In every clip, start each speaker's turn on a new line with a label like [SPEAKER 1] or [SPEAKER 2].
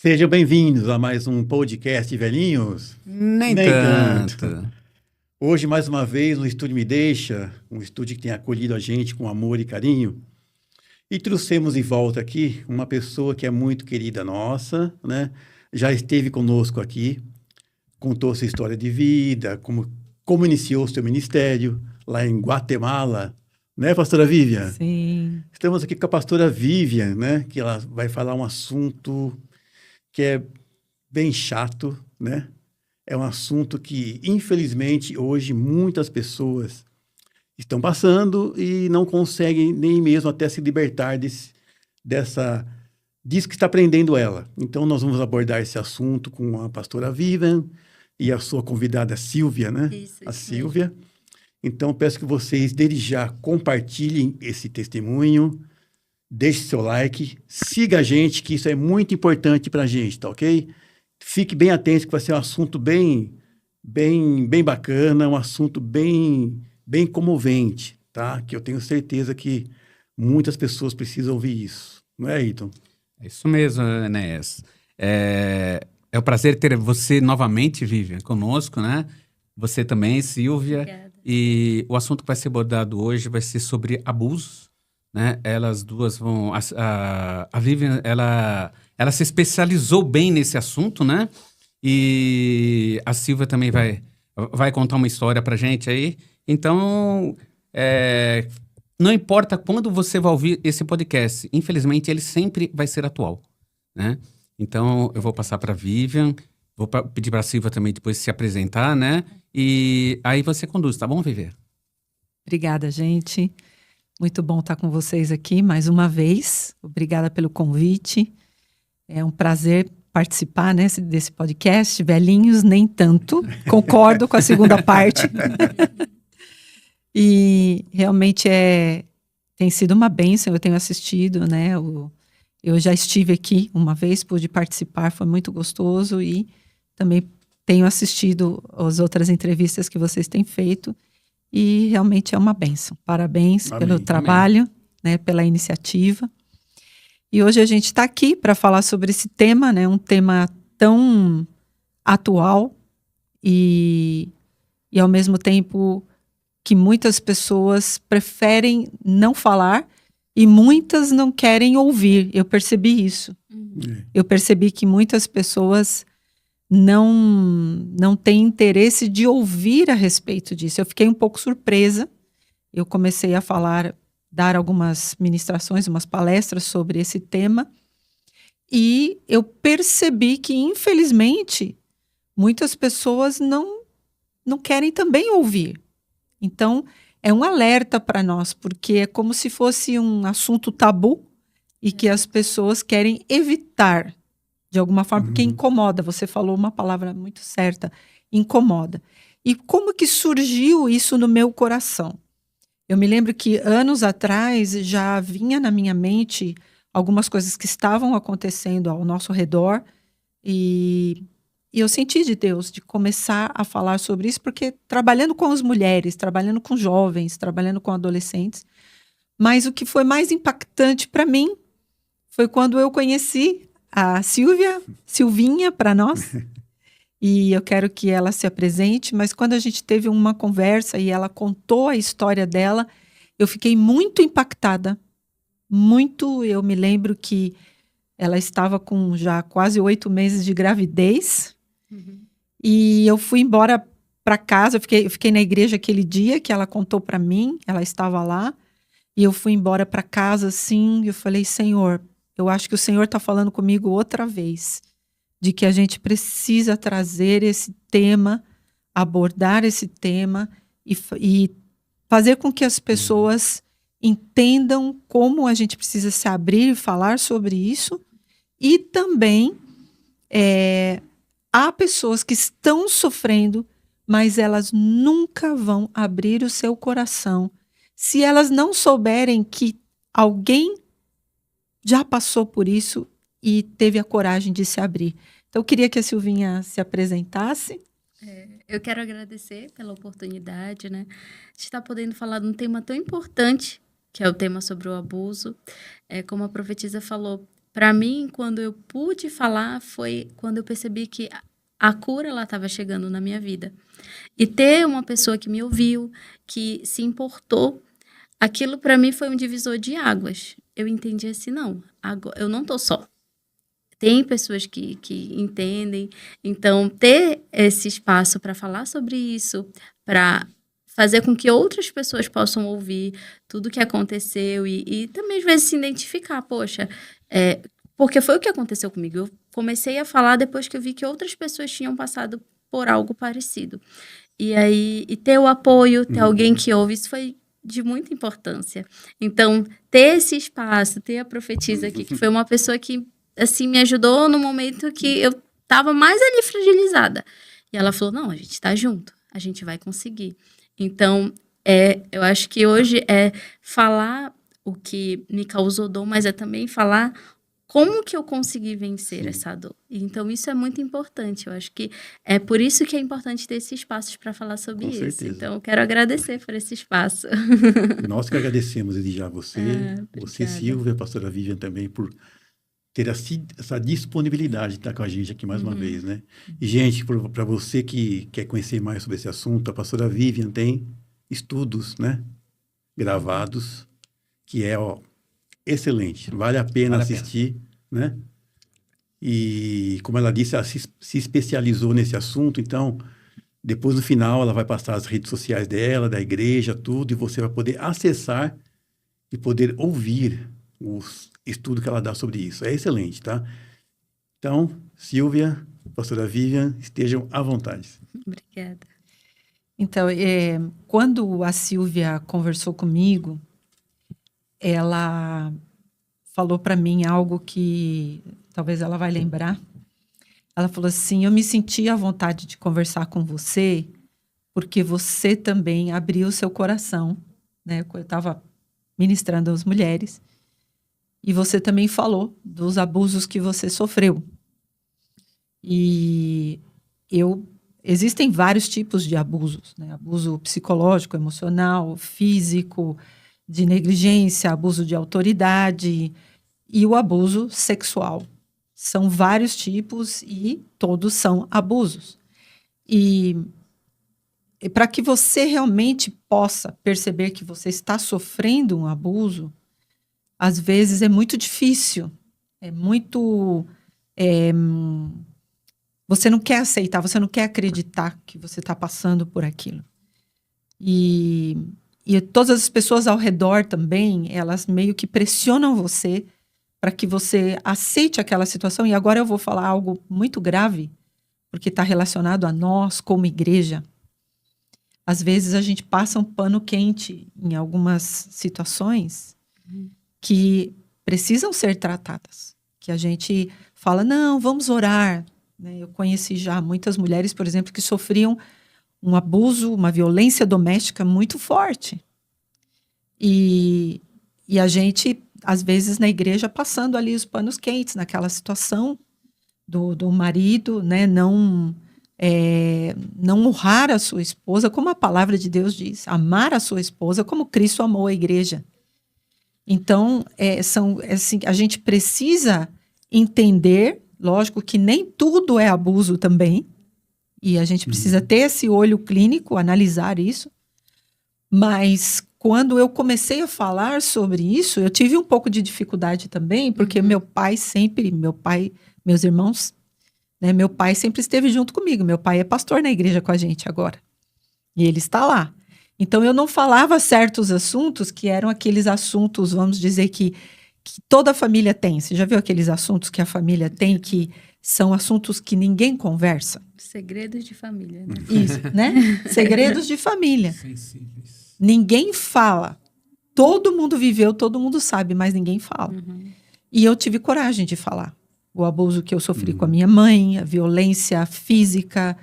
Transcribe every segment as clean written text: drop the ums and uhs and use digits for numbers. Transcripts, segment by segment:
[SPEAKER 1] Sejam bem-vindos a mais um podcast Velhinhos.
[SPEAKER 2] Nem tanto.
[SPEAKER 1] Hoje, mais uma vez, no Estúdio Me Deixa, um estúdio que tem acolhido a gente com amor e carinho. E trouxemos de volta aqui uma pessoa que é muito querida nossa, né? Já esteve conosco aqui, contou sua história de vida, como iniciou o seu ministério lá em Guatemala, né, pastora Vivian?
[SPEAKER 3] Sim.
[SPEAKER 1] Estamos aqui com a pastora Vivian, né? Que ela vai falar um assunto que é bem chato, né? É um assunto que, infelizmente, hoje muitas pessoas estão passando e não conseguem nem mesmo até se libertar disso que está prendendo ela. Então, nós vamos abordar esse assunto com a pastora Vivian e a sua convidada Silvia, né?
[SPEAKER 4] Isso
[SPEAKER 1] Silvia. Então, peço que vocês, desde já, compartilhem esse testemunho, deixe seu like, siga a gente, que isso é muito importante para a gente, tá ok? Fique bem atento, que vai ser um assunto bem bacana, um assunto bem comovente, tá? Que eu tenho certeza que muitas pessoas precisam ouvir isso. Não é, Ayrton?
[SPEAKER 2] É isso mesmo, Enéas. É um prazer ter você novamente, Vivian, conosco, né? Você também, Silvia.
[SPEAKER 4] Obrigada.
[SPEAKER 2] E o assunto que vai ser abordado hoje vai ser sobre abuso, né? Elas duas vão... A Vivian, ela se especializou bem nesse assunto, né? E a Silvia também vai contar uma história pra gente aí. Então, não importa quando você vai ouvir esse podcast, infelizmente ele sempre vai ser atual, né? Então, eu vou passar para a Vivian, vou pedir para a Silvia também depois se apresentar, né? E aí você conduz, tá bom, Vivian?
[SPEAKER 3] Obrigada, gente. Muito bom estar com vocês aqui mais uma vez. Obrigada pelo convite. É um prazer participar, né, desse podcast. Velhinhos, nem tanto. Concordo com a segunda parte. E realmente tem sido uma bênção. Eu tenho assistido, né? Eu já estive aqui uma vez, pude participar, foi muito gostoso. E também tenho assistido as outras entrevistas que vocês têm feito. E realmente é uma bênção. Parabéns pelo trabalho, né, pela iniciativa. E hoje a gente está aqui para falar sobre esse tema, né, um tema tão atual e ao mesmo tempo que muitas pessoas preferem não falar e muitas não querem ouvir. Eu percebi isso. Eu percebi que muitas pessoas não têm interesse de ouvir a respeito disso. Eu fiquei um pouco surpresa. Eu comecei a dar algumas ministrações, umas palestras sobre esse tema, e eu percebi que, infelizmente, muitas pessoas não querem também ouvir. Então, é um alerta para nós, porque é como se fosse um assunto tabu e que as pessoas querem evitar de alguma forma, porque incomoda. Você falou uma palavra muito certa, incomoda. E como que surgiu isso no meu coração? Eu me lembro que anos atrás já vinha na minha mente algumas coisas que estavam acontecendo ao nosso redor e eu senti de Deus de começar a falar sobre isso, porque trabalhando com as mulheres, trabalhando com jovens, trabalhando com adolescentes, mas o que foi mais impactante para mim foi quando eu conheci a Silvinha para nós, e eu quero que ela se apresente, mas quando a gente teve uma conversa e ela contou a história dela, eu fiquei muito impactada, eu me lembro que ela estava com já quase 8 meses de gravidez, e eu fui embora para casa, eu fiquei na igreja aquele dia que ela contou para mim, ela estava lá, e eu fui embora para casa assim, e eu falei, Senhor, eu acho que o Senhor está falando comigo outra vez, de que a gente precisa trazer esse tema, abordar esse tema e fazer com que as pessoas entendam como a gente precisa se abrir e falar sobre isso. E também há pessoas que estão sofrendo, mas elas nunca vão abrir o seu coração se elas não souberem que alguém já passou por isso e teve a coragem de se abrir. Então, eu queria que a Silvinha se apresentasse.
[SPEAKER 4] Eu quero agradecer pela oportunidade, né, de estar podendo falar de um tema tão importante, que é o tema sobre o abuso. Como a profetisa falou, para mim, quando eu pude falar, foi quando eu percebi que a cura ela estava chegando na minha vida. E ter uma pessoa que me ouviu, que se importou, aquilo para mim foi um divisor de águas. Eu entendi assim, não, agora, eu não estou só. Tem pessoas que entendem. Então, ter esse espaço para falar sobre isso, para fazer com que outras pessoas possam ouvir tudo o que aconteceu e também, às vezes, se identificar. Poxa, porque foi o que aconteceu comigo. Eu comecei a falar depois que eu vi que outras pessoas tinham passado por algo parecido. E aí, ter o apoio, ter alguém que ouve, isso foi de muita importância. Então, ter esse espaço, ter a profetisa aqui, que foi uma pessoa que, assim, me ajudou no momento que eu estava mais ali fragilizada. E ela falou, não, a gente está junto, a gente vai conseguir. Então, eu acho que hoje é falar o que me causou dor, mas é também falar como que eu consegui vencer essa dor. Então, isso é muito importante. Eu acho que é por isso que é importante ter esses espaços para falar sobre
[SPEAKER 1] Com
[SPEAKER 4] isso.
[SPEAKER 1] certeza.
[SPEAKER 4] Então, eu quero agradecer por esse espaço.
[SPEAKER 1] Nós que agradecemos desde já você, você,
[SPEAKER 4] obrigada.
[SPEAKER 1] Silvia, a pastora Vivian também, por ter essa disponibilidade de estar com a gente aqui mais uma vez, né? E, gente, para você que quer conhecer mais sobre esse assunto, a pastora Vivian tem estudos, né? Gravados, que excelente. Vale a pena assistir, né? E, como ela disse, ela se especializou nesse assunto, então, depois, no final, ela vai passar as redes sociais dela, da igreja, tudo, e você vai poder acessar e poder ouvir os estudos que ela dá sobre isso. É excelente, tá? Então, Silvia, pastora Vivian, estejam à vontade.
[SPEAKER 4] Obrigada.
[SPEAKER 3] Então, quando a Silvia conversou comigo, ela falou para mim algo que talvez ela vai lembrar. Ela falou assim, eu me senti à vontade de conversar com você porque você também abriu seu coração, né? Eu estava ministrando às mulheres e você também falou dos abusos que você sofreu. E existem vários tipos de abusos, né? Abuso psicológico, emocional, físico, de negligência, abuso de autoridade e o abuso sexual. São vários tipos e todos são abusos. E para que você realmente possa perceber que você está sofrendo um abuso, às vezes é muito difícil, você não quer aceitar, você não quer acreditar que você está passando por aquilo. E todas as pessoas ao redor também, elas meio que pressionam você para que você aceite aquela situação. E agora eu vou falar algo muito grave, porque está relacionado a nós como igreja. Às vezes a gente passa um pano quente em algumas situações que precisam ser tratadas. Que a gente fala, não, vamos orar. Eu conheci já muitas mulheres, por exemplo, que sofriam um abuso, uma violência doméstica muito forte. E a gente, às vezes, na igreja, passando ali os panos quentes, naquela situação do marido, né, não honrar a sua esposa, como a palavra de Deus diz, amar a sua esposa como Cristo amou a igreja. Então, assim, a gente precisa entender, lógico que nem tudo é abuso também, e a gente precisa ter esse olho clínico, analisar isso, mas quando eu comecei a falar sobre isso, eu tive um pouco de dificuldade também, porque meus irmãos, né, meu pai sempre esteve junto comigo, meu pai é pastor na igreja com a gente agora, e ele está lá. Então, eu não falava certos assuntos que eram aqueles assuntos, vamos dizer, que toda a família tem. Você já viu aqueles assuntos que a família tem, que são assuntos que ninguém conversa?
[SPEAKER 4] Segredos de família, né?
[SPEAKER 3] Isso, né? Segredos de família.
[SPEAKER 2] Sensíveis.
[SPEAKER 3] Ninguém fala. Todo mundo viveu, todo mundo sabe, mas ninguém fala. E eu tive coragem de falar. O abuso que eu sofri com a minha mãe, a violência física,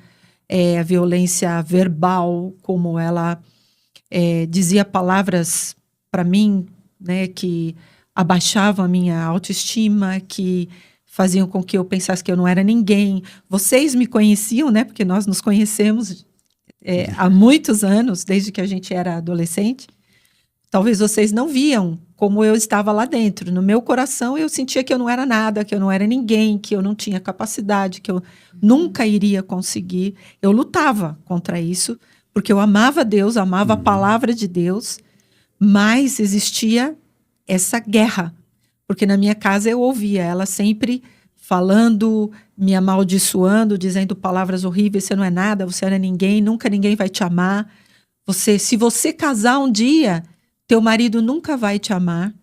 [SPEAKER 3] a violência verbal, como ela dizia palavras para mim, né, que abaixavam a minha autoestima, que faziam com que eu pensasse que eu não era ninguém. Vocês me conheciam, né, porque nós nos conhecemos há muitos anos, desde que a gente era adolescente. Talvez vocês não viam como eu estava lá dentro. No meu coração, eu sentia que eu não era nada, que eu não era ninguém, que eu não tinha capacidade, que eu nunca iria conseguir. Eu lutava contra isso, porque eu amava Deus, amava a palavra de Deus, mas existia essa guerra. Porque na minha casa eu ouvia ela sempre falando, me amaldiçoando, dizendo palavras horríveis: você não é nada, você não é ninguém, nunca ninguém vai te amar. Se você casar um dia, teu marido nunca vai te amar.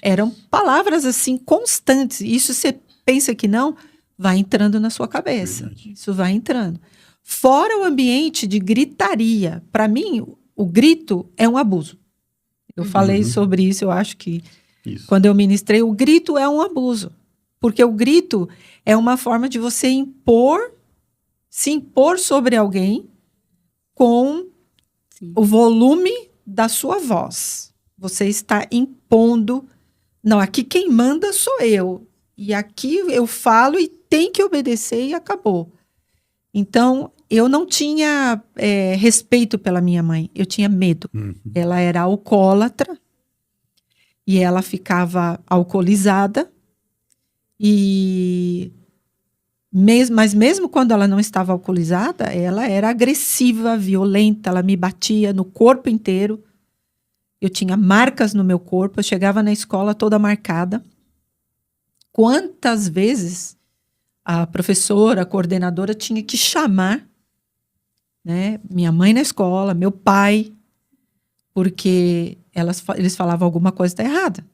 [SPEAKER 3] Eram palavras assim constantes. Isso você pensa que não, vai entrando na sua cabeça.
[SPEAKER 1] Verdade.
[SPEAKER 3] Isso vai entrando. Fora o ambiente de gritaria. Para mim, o grito é um abuso. Eu falei sobre isso, eu acho que
[SPEAKER 1] Isso.
[SPEAKER 3] quando eu ministrei, o grito é um abuso. Porque o grito é uma forma de você se impor sobre alguém com
[SPEAKER 4] Sim.
[SPEAKER 3] o volume da sua voz. Você está impondo. Não, aqui quem manda sou eu. E aqui eu falo e tem que obedecer e acabou. Então, eu não tinha respeito pela minha mãe. Eu tinha medo. Ela era alcoólatra. E ela ficava alcoolizada. Mas mesmo quando ela não estava alcoolizada, ela era agressiva, violenta, ela me batia no corpo inteiro. Eu tinha marcas no meu corpo, eu chegava na escola toda marcada. Quantas vezes a professora, a coordenadora tinha que chamar, né, minha mãe na escola, meu pai, porque eles falavam alguma coisa está errada.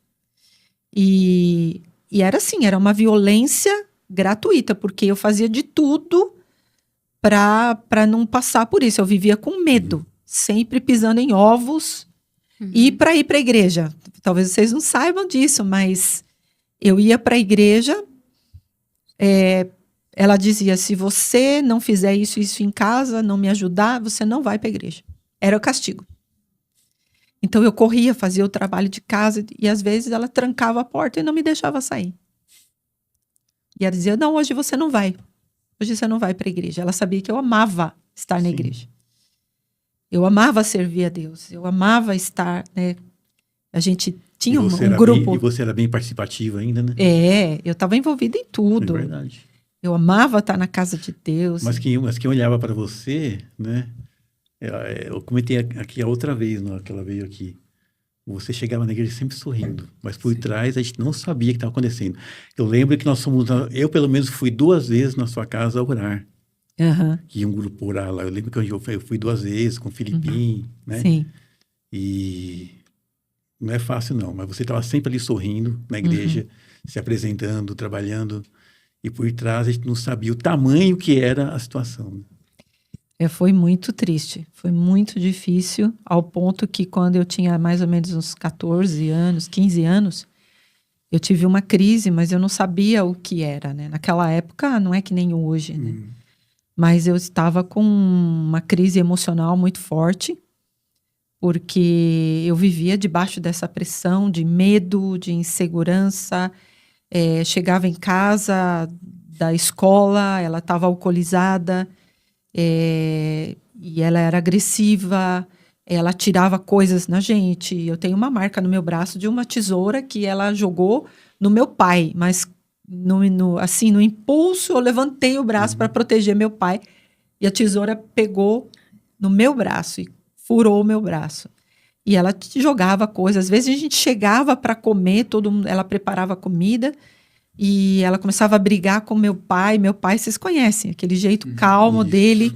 [SPEAKER 3] E era assim, era uma violência gratuita, porque eu fazia de tudo para não passar por isso. Eu vivia com medo, sempre pisando em ovos. E para ir para a igreja, talvez vocês não saibam disso, mas eu ia para a igreja, ela dizia: se você não fizer isso em casa, não me ajudar, você não vai para a igreja. Era o castigo. Então eu corria, fazia o trabalho de casa e às vezes ela trancava a porta e não me deixava sair. E ela dizia: não, hoje você não vai. Hoje você não vai para a igreja. Ela sabia que eu amava estar na igreja. Eu amava servir a Deus. Eu amava estar, né? A gente tinha um grupo.
[SPEAKER 1] E você era bem participativa ainda, né?
[SPEAKER 3] Eu estava envolvida em tudo.
[SPEAKER 1] É verdade.
[SPEAKER 3] Eu amava estar na casa de Deus.
[SPEAKER 1] Mas quem olhava para você, né? Eu comentei aqui a outra vez, né, que ela veio aqui. Você chegava na igreja sempre sorrindo, mas por trás a gente não sabia o que estava acontecendo. Eu lembro que eu pelo menos fui 2 vezes na sua casa orar. Que ia um grupo orar lá. Eu lembro que eu fui 2 vezes com o Filipinho, né?
[SPEAKER 3] Sim.
[SPEAKER 1] E não é fácil não, mas você estava sempre ali sorrindo na igreja, se apresentando, trabalhando, e por trás a gente não sabia o tamanho que era a situação. Né?
[SPEAKER 3] Foi muito triste, foi muito difícil, ao ponto que quando eu tinha mais ou menos uns 14 anos, 15 anos, eu tive uma crise, mas eu não sabia o que era, né? Naquela época não é que nem hoje, né? Mas eu estava com uma crise emocional muito forte, porque eu vivia debaixo dessa pressão de medo, de insegurança. Chegava em casa da escola, ela estava alcoolizada, e ela era agressiva, ela tirava coisas na gente. Eu tenho uma marca no meu braço de uma tesoura que ela jogou no meu pai, mas assim, no impulso, eu levantei o braço para proteger meu pai, e a tesoura pegou no meu braço e furou o meu braço. E ela jogava coisas. Às vezes a gente chegava para comer, ela preparava comida e ela começava a brigar com meu pai. Meu pai, vocês conhecem, aquele jeito calmo dele,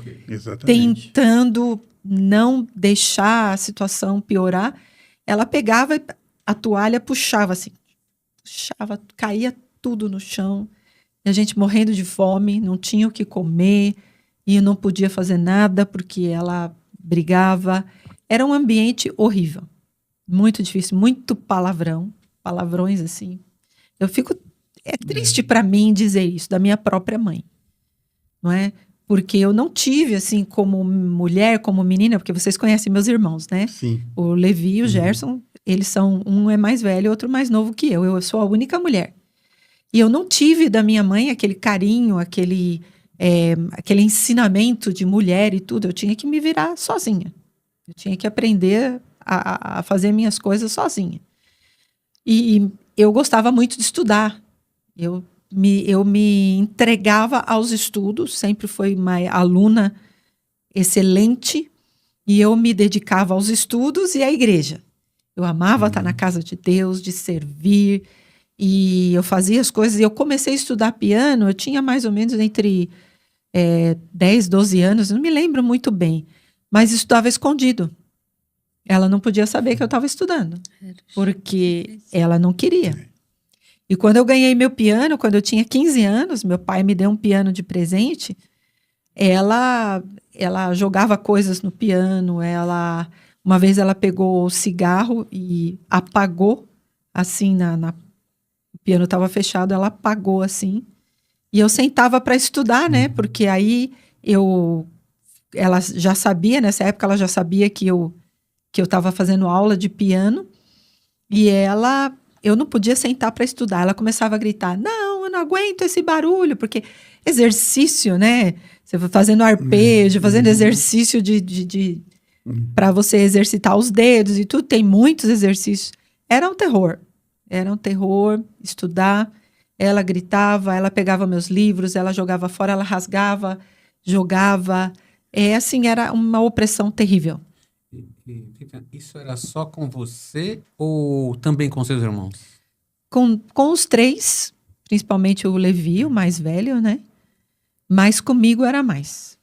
[SPEAKER 3] tentando não deixar a situação piorar. Ela pegava a toalha, puxava assim, caía tudo no chão. E a gente morrendo de fome, não tinha o que comer e não podia fazer nada porque ela brigava. Era um ambiente horrível, muito difícil, muito palavrões assim. É triste para mim dizer isso da minha própria mãe, não é? Porque eu não tive assim como mulher, como menina, porque vocês conhecem meus irmãos, né?
[SPEAKER 1] Sim.
[SPEAKER 3] O Levi e o Gerson, eles são, um é mais velho e outro mais novo que eu. Eu sou a única mulher. E eu não tive da minha mãe aquele carinho, aquele ensinamento de mulher e tudo. Eu tinha que me virar sozinha. Eu tinha que aprender a fazer minhas coisas sozinha. E eu gostava muito de estudar. Eu me entregava aos estudos, sempre fui uma aluna excelente, e eu me dedicava aos estudos e à igreja. Eu amava estar na casa de Deus, de servir, e eu fazia as coisas. E eu comecei a estudar piano, eu tinha mais ou menos entre 10, 12 anos, não me lembro muito bem, mas estudava escondido. Ela não podia saber que eu estava estudando, porque ela não queria. E quando eu ganhei meu piano, quando eu tinha 15 anos, meu pai me deu um piano de presente, ela jogava coisas no piano, uma vez ela pegou o cigarro e apagou, assim, o piano estava fechado, ela apagou assim, e eu sentava para estudar, né, porque aí ela já sabia, nessa época ela já sabia que eu estava fazendo aula de piano, e eu não podia sentar para estudar. Ela começava a gritar, não, eu não aguento esse barulho, porque exercício, né? Você vai fazendo arpejo, fazendo exercício para você exercitar os dedos e tudo, tem muitos exercícios. Era um terror estudar. Ela gritava, ela pegava meus livros, ela jogava fora, ela rasgava, jogava. Assim, era uma opressão terrível.
[SPEAKER 2] Isso era só com você ou também com seus irmãos?
[SPEAKER 3] Com os 3, principalmente o Levi, o mais velho, né? Mas comigo era mais.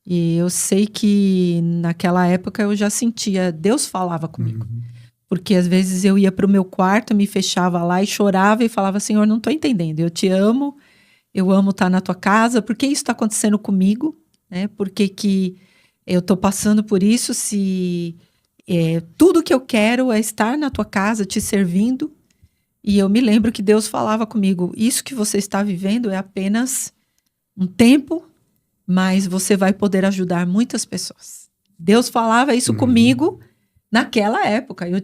[SPEAKER 3] E eu sei que naquela época eu já sentia, Deus falava comigo. Porque às vezes eu ia para o meu quarto, me fechava lá e chorava e falava, Senhor, não estou entendendo, eu te amo, eu amo estar na tua casa, por que isso está acontecendo comigo? Né? Por que eu estou passando por isso se tudo que eu quero é estar na tua casa, te servindo? E eu me lembro que Deus falava comigo, isso que você está vivendo é apenas um tempo, mas você vai poder ajudar muitas pessoas. Deus falava isso comigo naquela época. Eu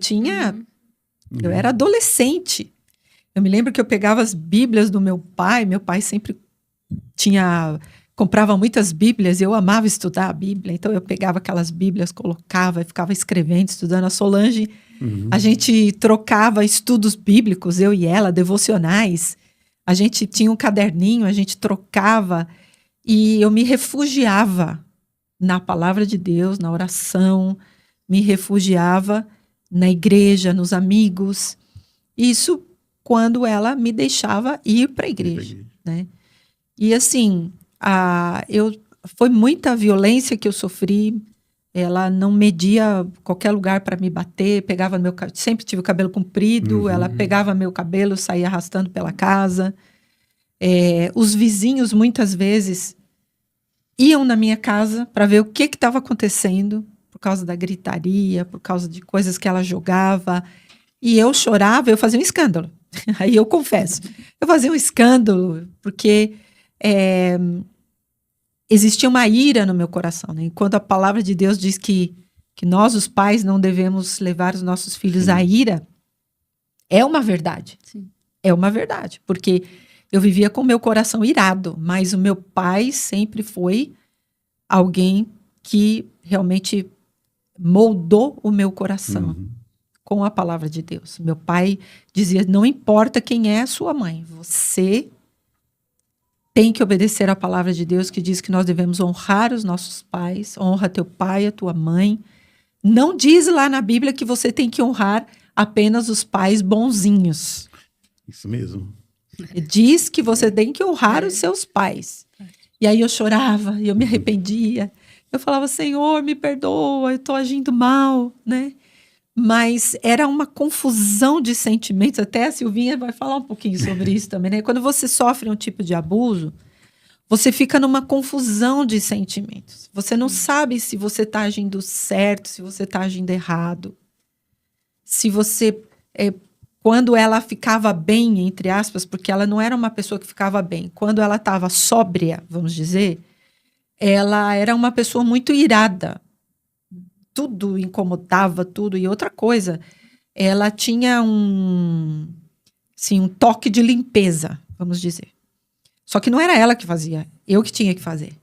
[SPEAKER 3] era adolescente. Eu me lembro que eu pegava as Bíblias do meu pai sempre comprava muitas Bíblias, e eu amava estudar a Bíblia, então eu pegava aquelas Bíblias, colocava e ficava escrevendo, estudando. A Solange, a gente trocava estudos bíblicos, eu e ela, devocionais. A gente tinha um caderninho, a gente trocava, e eu me refugiava na palavra de Deus, na oração, me refugiava na igreja, nos amigos. Isso quando ela me deixava ir para a igreja, né? E assim, foi muita violência que eu sofri. Ela não media qualquer lugar para me bater, pegava sempre tive o cabelo comprido, ela pegava meu cabelo, saía arrastando pela casa. Os vizinhos muitas vezes iam na minha casa para ver o que estava acontecendo, por causa da gritaria, por causa de coisas que ela jogava. E eu chorava, eu fazia um escândalo. Aí eu confesso, eu fazia um escândalo porque existia uma ira no meu coração, né? Enquanto a palavra de Deus diz que nós, os pais, não devemos levar os nossos filhos à ira, é uma verdade.
[SPEAKER 4] Sim.
[SPEAKER 3] É uma verdade, porque eu vivia com o meu coração irado, mas o meu pai sempre foi alguém que realmente moldou o meu coração com a palavra de Deus. Meu pai dizia, não importa quem é a sua mãe, você tem que obedecer à palavra de Deus, que diz que nós devemos honrar os nossos pais, honra teu pai, a tua mãe. Não diz lá na Bíblia que você tem que honrar apenas os pais bonzinhos.
[SPEAKER 1] Isso mesmo.
[SPEAKER 3] Diz que você tem que honrar os seus pais. E aí eu chorava, eu me arrependia. Eu falava, Senhor, me perdoa, eu estou agindo mal, né? Mas era uma confusão de sentimentos. Até a Silvinha vai falar um pouquinho sobre isso também, né? Quando você sofre um tipo de abuso, você fica numa confusão de sentimentos. Você não sabe se você está agindo certo, se você está agindo errado. Se você... quando ela ficava bem, entre aspas, porque ela não era uma pessoa que ficava bem. Quando ela estava sóbria, vamos dizer, ela era uma pessoa muito irada. Tudo incomodava, tudo. E outra coisa, ela tinha um toque de limpeza, vamos dizer. Só que não era ela que fazia, eu que tinha que fazer.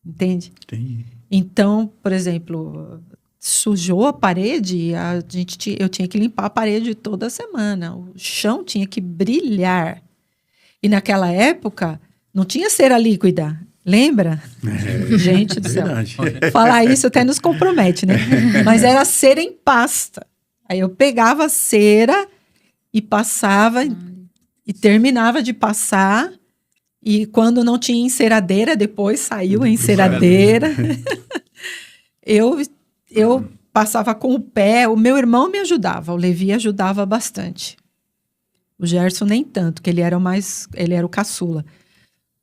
[SPEAKER 3] Entende?
[SPEAKER 1] Entendi.
[SPEAKER 3] Então, por exemplo, sujou a parede, eu tinha que limpar a parede toda semana. O chão tinha que brilhar. E naquela época, não tinha cera líquida. Lembra? Gente do céu.
[SPEAKER 1] Verdade.
[SPEAKER 3] Falar isso até nos compromete, né? Mas era cera em pasta. Aí eu pegava a cera e passava e terminava de passar. E quando não tinha enceradeira, depois saiu a enceradeira. Eu passava com o pé. O meu irmão me ajudava, o Levi ajudava bastante. O Gerson nem tanto, que ele era o caçula.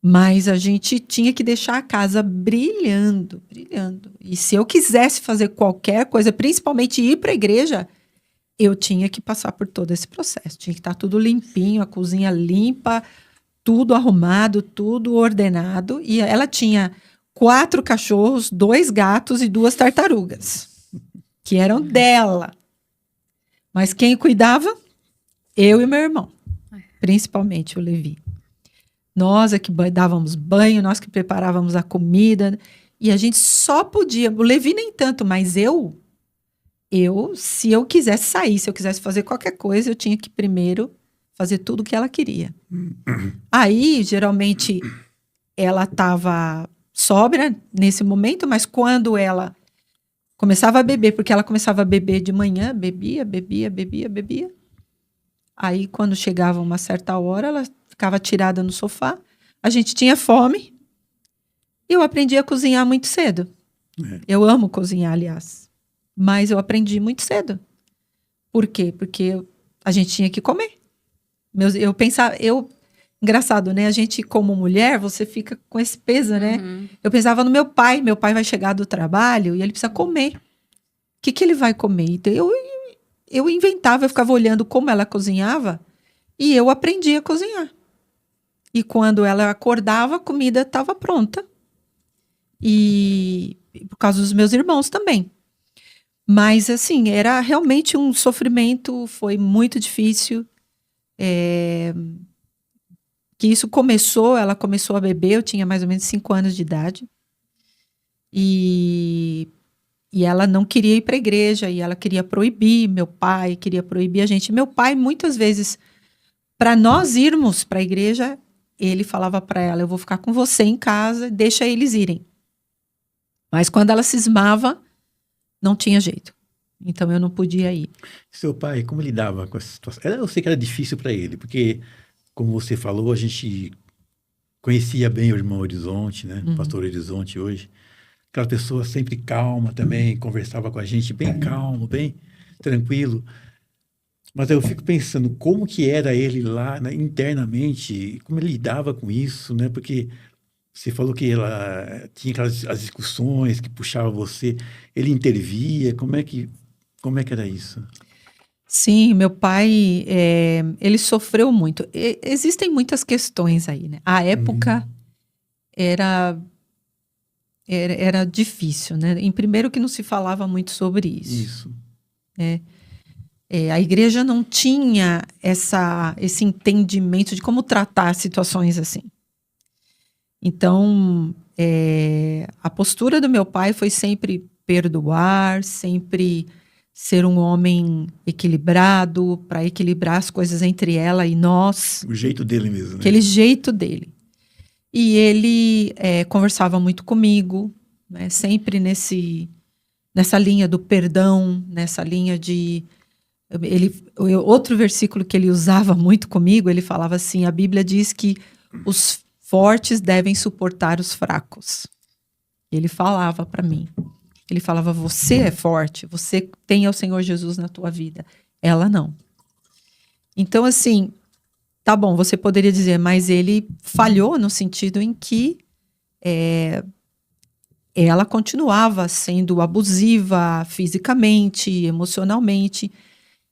[SPEAKER 3] Mas a gente tinha que deixar a casa brilhando, brilhando. E se eu quisesse fazer qualquer coisa, principalmente ir para a igreja, eu tinha que passar por todo esse processo. Tinha que estar tudo limpinho, a cozinha limpa, tudo arrumado, tudo ordenado. E ela tinha 4 cachorros, 2 gatos e 2 tartarugas, que eram dela. Mas quem cuidava? Eu e meu irmão, principalmente o Levi. Nós é que dávamos banho, nós que preparávamos a comida. E a gente só podia, o Levi nem tanto, mas se eu quisesse sair, se eu quisesse fazer qualquer coisa, eu tinha que primeiro fazer tudo o que ela queria. Aí, geralmente, ela estava sóbria nesse momento, mas quando ela começava a beber, porque ela começava a beber de manhã, bebia. Aí, quando chegava uma certa hora, ela ficava tirada no sofá. A gente tinha fome. E eu aprendi a cozinhar muito cedo. Eu amo cozinhar, aliás. Mas eu aprendi muito cedo. Por quê? Porque a gente tinha que comer. Eu pensava... Engraçado, né? A gente, como mulher, você fica com esse peso, né?
[SPEAKER 4] Uhum.
[SPEAKER 3] Eu pensava no meu pai. Meu pai vai chegar do trabalho e ele precisa comer. O que ele vai comer? Então, eu inventava, eu ficava olhando como ela cozinhava e eu aprendi a cozinhar. E quando ela acordava, a comida estava pronta. E por causa dos meus irmãos também. Mas, assim, era realmente um sofrimento, foi muito difícil. Que isso ela começou a beber, eu tinha mais ou menos 5 anos de idade. E ela não queria ir para a igreja, e ela queria proibir, meu pai queria proibir a gente. Meu pai, muitas vezes, para nós irmos para a igreja, ele falava para ela, eu vou ficar com você em casa, deixa eles irem. Mas quando ela cismava, não tinha jeito. Então eu não podia ir.
[SPEAKER 1] Seu pai, como ele lidava com essa situação? Eu sei que era difícil para ele, porque, como você falou, a gente conhecia bem o irmão Horizonte, né? O pastor Horizonte hoje. Aquela pessoa sempre calma também, conversava com a gente bem calmo, bem tranquilo. Mas eu fico pensando como que era ele lá, né, internamente, como ele lidava com isso, né? Porque você falou que ela tinha as discussões que puxava você, ele intervia, como é que era isso?
[SPEAKER 3] Sim, meu pai, ele sofreu muito. Existem muitas questões aí, né? A época era difícil, né? Em primeiro que não se falava muito sobre isso. A igreja não tinha esse entendimento de como tratar situações assim. Então, a postura do meu pai foi sempre perdoar, sempre ser um homem equilibrado, para equilibrar as coisas entre ela e nós.
[SPEAKER 1] O jeito dele mesmo, né?
[SPEAKER 3] Aquele jeito dele. E ele conversava muito comigo, né, sempre nessa linha do perdão, nessa linha de... outro versículo que ele usava muito comigo, ele falava assim, a Bíblia diz que os fortes devem suportar os fracos. Ele falava para mim. Ele falava, você é forte, você tem o Senhor Jesus na tua vida. Ela não. Então, assim, tá bom, você poderia dizer, mas ele falhou no sentido em que ela continuava sendo abusiva fisicamente, emocionalmente.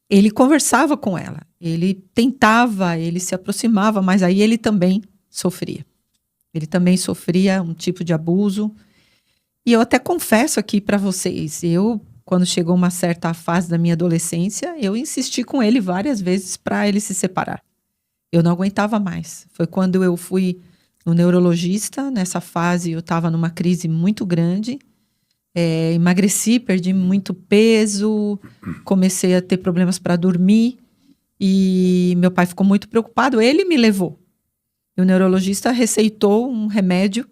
[SPEAKER 3] Ele conversava com ela, ele tentava, ele se aproximava, mas aí ele também sofria. Ele também sofria um tipo de abuso. E eu até confesso aqui para vocês, quando chegou uma certa fase da minha adolescência, eu insisti com ele várias vezes para ele se separar. Eu não aguentava mais. Foi quando eu fui no neurologista, nessa fase eu estava numa crise muito grande, Emagreci, perdi muito peso, comecei a ter problemas para dormir e meu pai ficou muito preocupado. Ele me levou. E o neurologista receitou um remédio,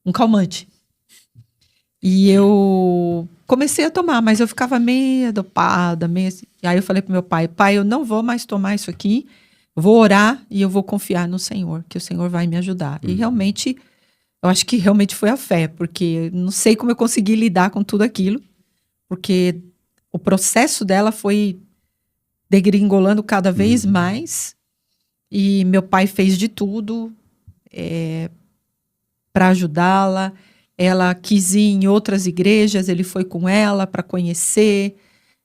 [SPEAKER 3] um calmante. E eu comecei a tomar, mas eu ficava meio dopada, meio assim. E aí eu falei pro meu pai, eu não vou mais tomar isso aqui, vou orar e eu vou confiar no Senhor, que o Senhor vai me ajudar. E realmente, eu acho que realmente foi a fé, porque não sei como eu consegui lidar com tudo aquilo, porque o processo dela foi degringolando cada vez mais, e meu pai fez de tudo para ajudá-la. Ela quis ir em outras igrejas, ele foi com ela para conhecer,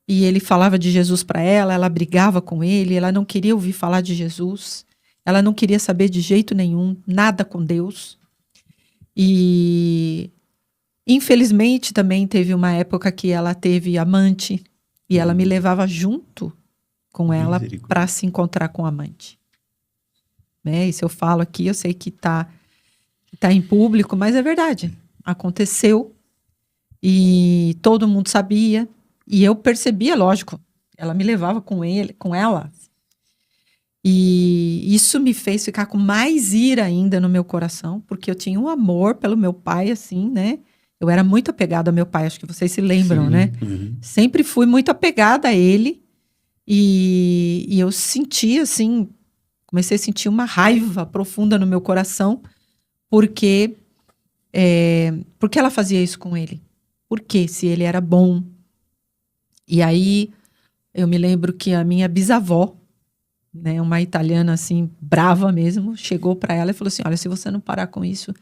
[SPEAKER 3] e ele falava de Jesus para ela, ela brigava com ele, ela não queria ouvir falar de Jesus, ela não queria saber de jeito nenhum, nada com Deus. E infelizmente também teve uma época que ela teve amante, e ela me levava junto com ela para se encontrar com o amante. Né? E se eu falo aqui, eu sei que tá em público, mas é verdade. Aconteceu e todo mundo sabia e eu percebia, lógico, ela me levava com ela, e isso me fez ficar com mais ira ainda no meu coração, porque eu tinha um amor pelo meu pai, assim, né? Eu era muito apegada ao meu pai, acho que vocês se lembram,
[SPEAKER 1] Sim.
[SPEAKER 3] né? Sempre fui muito apegada a ele e eu senti, assim, comecei a sentir uma raiva profunda no meu coração, porque ela fazia isso com ele? Por quê? Se ele era bom. E aí, eu me lembro que a minha bisavó, né, uma italiana assim, brava mesmo, chegou para ela e falou assim, olha, se você não parar com isso,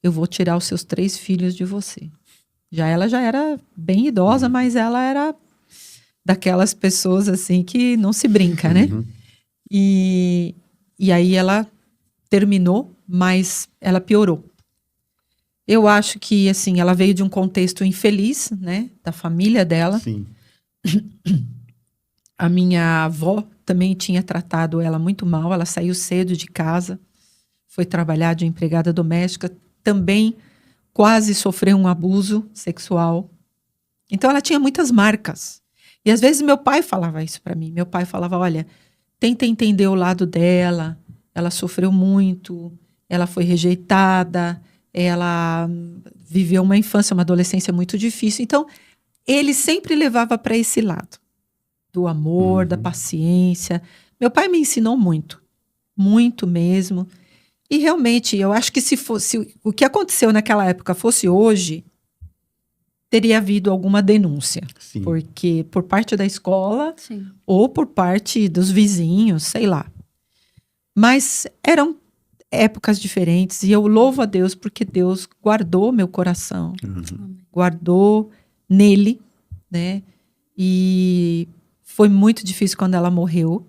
[SPEAKER 3] eu vou tirar os seus 3 filhos de você. Ela já era bem idosa, mas ela era daquelas pessoas assim que não se brinca, né? E aí ela terminou, mas ela piorou. Eu acho que, assim, ela veio de um contexto infeliz, né? Da família dela.
[SPEAKER 1] Sim.
[SPEAKER 3] A minha avó também tinha tratado ela muito mal. Ela saiu cedo de casa, foi trabalhar de empregada doméstica. Também quase sofreu um abuso sexual. Então, ela tinha muitas marcas. E, às vezes, meu pai falava isso para mim. Meu pai falava, olha, tenta entender o lado dela. Ela sofreu muito, ela foi rejeitada, ela viveu uma infância, uma adolescência muito difícil. Então, ele sempre levava para esse lado do amor, da paciência. Meu pai me ensinou muito, muito mesmo. E realmente, eu acho que se o que aconteceu naquela época fosse hoje, teria havido alguma denúncia.
[SPEAKER 1] Sim.
[SPEAKER 3] Porque por parte da escola,
[SPEAKER 4] Sim.
[SPEAKER 3] ou por parte dos vizinhos, sei lá. Mas eram épocas diferentes e eu louvo a Deus porque Deus guardou meu coração, guardou nele, né? E foi muito difícil quando ela morreu.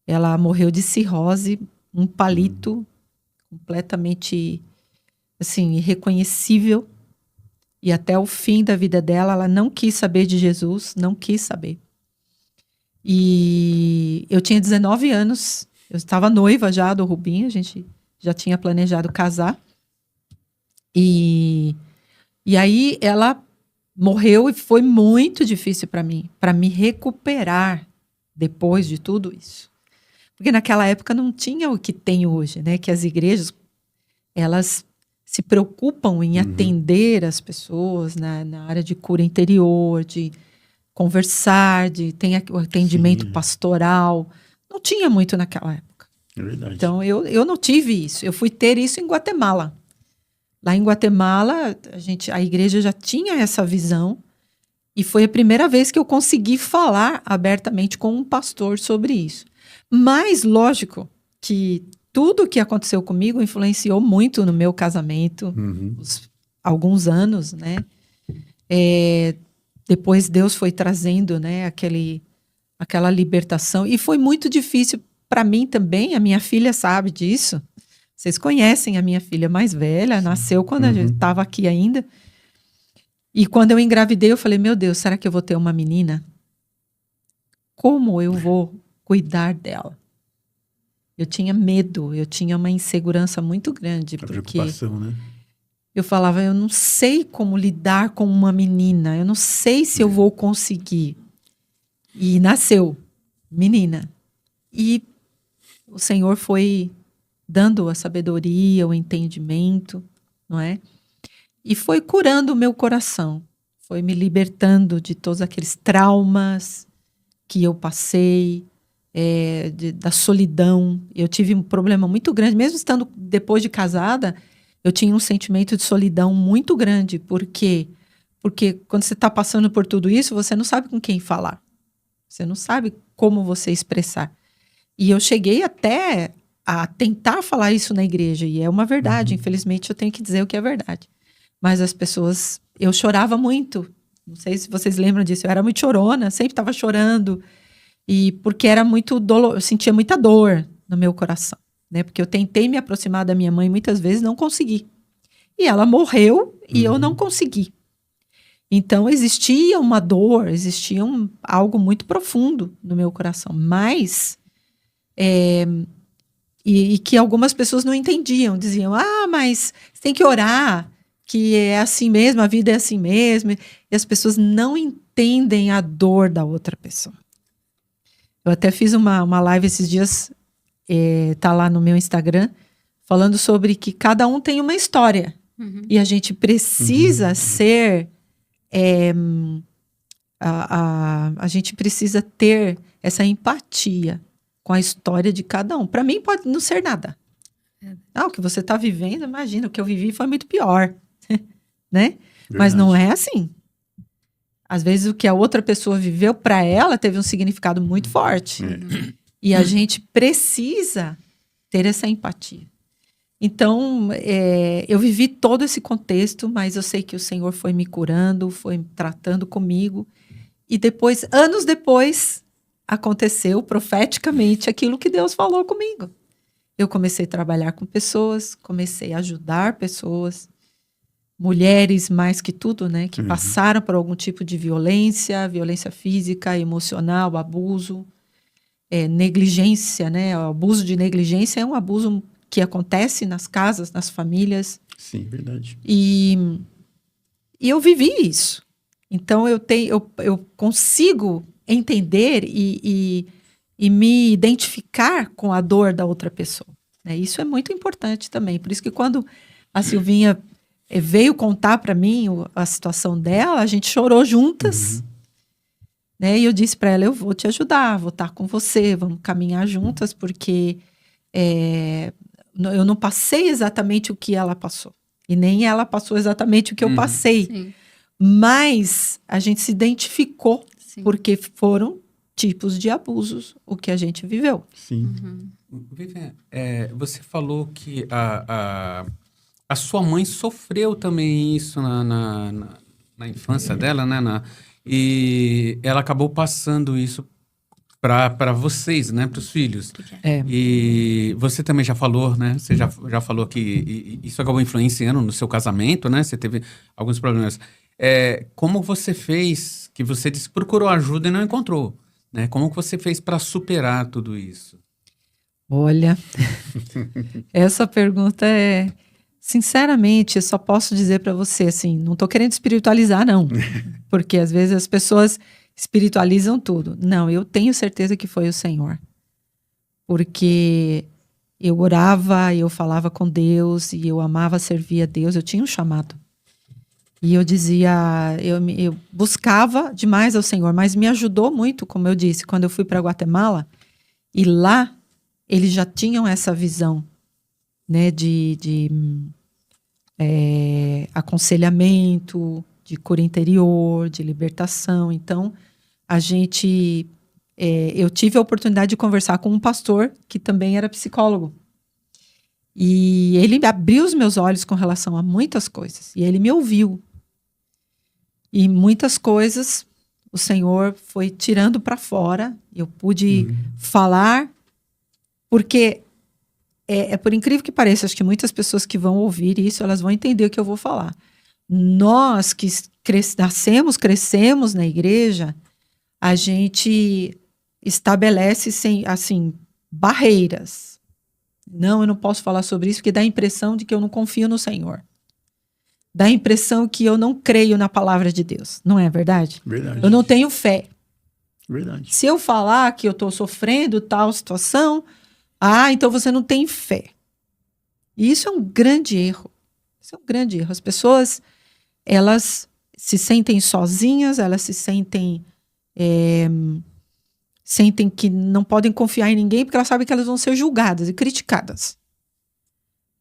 [SPEAKER 3] Ela morreu de cirrose, um palito completamente, assim, irreconhecível. E até o fim da vida dela, ela não quis saber de Jesus, não quis saber. E eu tinha 19 anos, eu estava noiva já do Rubinho, a gente já tinha planejado casar. E aí ela morreu e foi muito difícil para mim, para me recuperar depois de tudo isso. Porque naquela época não tinha o que tem hoje, né? Que as igrejas, elas se preocupam em atender as pessoas na área de cura interior, de conversar, tem o atendimento pastoral. Não tinha muito naquela época.
[SPEAKER 1] É verdade.
[SPEAKER 3] Então, eu não tive isso. Eu fui ter isso em Guatemala. Lá em Guatemala, a igreja já tinha essa visão e foi a primeira vez que eu consegui falar abertamente com um pastor sobre isso. Mas, lógico, que tudo o que aconteceu comigo influenciou muito no meu casamento, alguns anos, né? Depois Deus foi trazendo, né, aquela libertação. E foi muito difícil para mim também, a minha filha sabe disso. Vocês conhecem a minha filha mais velha, nasceu quando a gente estava aqui ainda. E quando eu engravidei, eu falei, meu Deus, será que eu vou ter uma menina? Como eu vou cuidar dela? Eu tinha medo, eu tinha uma insegurança muito grande.
[SPEAKER 1] A preocupação, né?
[SPEAKER 3] eu falava, eu não sei como lidar com uma menina, eu não sei se eu vou conseguir. E nasceu menina. E o Senhor foi dando a sabedoria, o entendimento, não é? E foi curando o meu coração, foi me libertando de todos aqueles traumas que eu passei, da solidão. Eu tive um problema muito grande, mesmo estando depois de casada, eu tinha um sentimento de solidão muito grande. Por quê? Porque quando você está passando por tudo isso, você não sabe com quem falar. Você não sabe como você expressar. E eu cheguei até a tentar falar isso na igreja, e é uma verdade. Infelizmente, eu tenho que dizer o que é verdade. Mas as pessoas... Eu chorava muito. Não sei se vocês lembram disso. Eu era muito chorona, sempre estava chorando. E porque era muito dolor, eu sentia muita dor no meu coração, né? Porque eu tentei me aproximar da minha mãe muitas vezes, não consegui. E ela morreu e eu não consegui. Então existia uma dor, existia algo muito profundo no meu coração. Mas e que algumas pessoas não entendiam, diziam: mas você tem que orar, que é assim mesmo, a vida é assim mesmo. E as pessoas não entendem a dor da outra pessoa. Eu até fiz uma live esses dias, tá lá no meu Instagram, falando sobre que cada um tem uma história. E a gente precisa ser... a gente precisa ter essa empatia com a história de cada um. Para mim pode não ser nada. O que você está vivendo, imagina, o que eu vivi foi muito pior. Né? Mas não é assim. Às vezes o que a outra pessoa viveu, para ela, teve um significado muito forte. E a gente precisa ter essa empatia. Então, eu vivi todo esse contexto, mas eu sei que o Senhor foi me curando, foi tratando comigo. E depois, anos depois, aconteceu profeticamente aquilo que Deus falou comigo. Eu comecei a trabalhar com pessoas, comecei a ajudar pessoas, mulheres mais que tudo, né, que passaram por algum tipo de violência física, emocional, abuso, negligência, né? O abuso de negligência é um abuso que acontece nas casas, nas famílias.
[SPEAKER 1] Sim, verdade.
[SPEAKER 3] E eu vivi isso. Então eu consigo entender e me identificar com a dor da outra pessoa, né? Isso é muito importante também. Por isso que quando a Silvinha veio contar para mim a situação dela, a gente chorou juntas, né? E eu disse para ela: eu vou te ajudar, vou estar com você, vamos caminhar juntas, porque eu não passei exatamente o que ela passou, e nem ela passou exatamente o que eu passei.
[SPEAKER 4] Sim.
[SPEAKER 3] Mas a gente se identificou,
[SPEAKER 4] Sim.
[SPEAKER 3] porque foram tipos de abusos o que a gente viveu.
[SPEAKER 1] Sim.
[SPEAKER 2] Vivian, você falou que a sua mãe sofreu também isso na infância dela, né? E ela acabou passando isso para vocês, né? Para os filhos. E você também já falou, né? Você já falou que isso acabou influenciando no seu casamento, né? Você teve alguns problemas. Como você fez, que você disse, procurou ajuda e não encontrou, né? Como que você fez para superar tudo isso?
[SPEAKER 3] Olha, essa pergunta sinceramente, eu só posso dizer para você, assim, não estou querendo espiritualizar, não. Porque às vezes as pessoas espiritualizam tudo. Não, eu tenho certeza que foi o Senhor. Porque eu orava, eu falava com Deus, e eu amava servir a Deus, eu tinha um chamado. E eu dizia, eu buscava demais ao Senhor, mas me ajudou muito, como eu disse, quando eu fui para Guatemala, e lá eles já tinham essa visão, né, de aconselhamento, de cura interior, de libertação. Então, eu tive a oportunidade de conversar com um pastor que também era psicólogo. E ele abriu os meus olhos com relação a muitas coisas. E ele me ouviu. E muitas coisas o Senhor foi tirando para fora. Eu pude falar, porque por incrível que pareça, acho que muitas pessoas que vão ouvir isso, elas vão entender o que eu vou falar. Nós que crescemos na igreja, a gente estabelece assim, barreiras. Não, eu não posso falar sobre isso, porque dá a impressão de que eu não confio no Senhor. dá a impressão que eu não creio na palavra de Deus. Não é verdade?
[SPEAKER 1] Verdade.
[SPEAKER 3] Eu não tenho fé.
[SPEAKER 1] Verdade.
[SPEAKER 3] Se eu falar que eu estou sofrendo tal situação, então você não tem fé. E isso é um grande erro. Isso é um grande erro. As pessoas, elas se sentem sozinhas, elas se sentem que não podem confiar em ninguém porque elas sabem que elas vão ser julgadas e criticadas.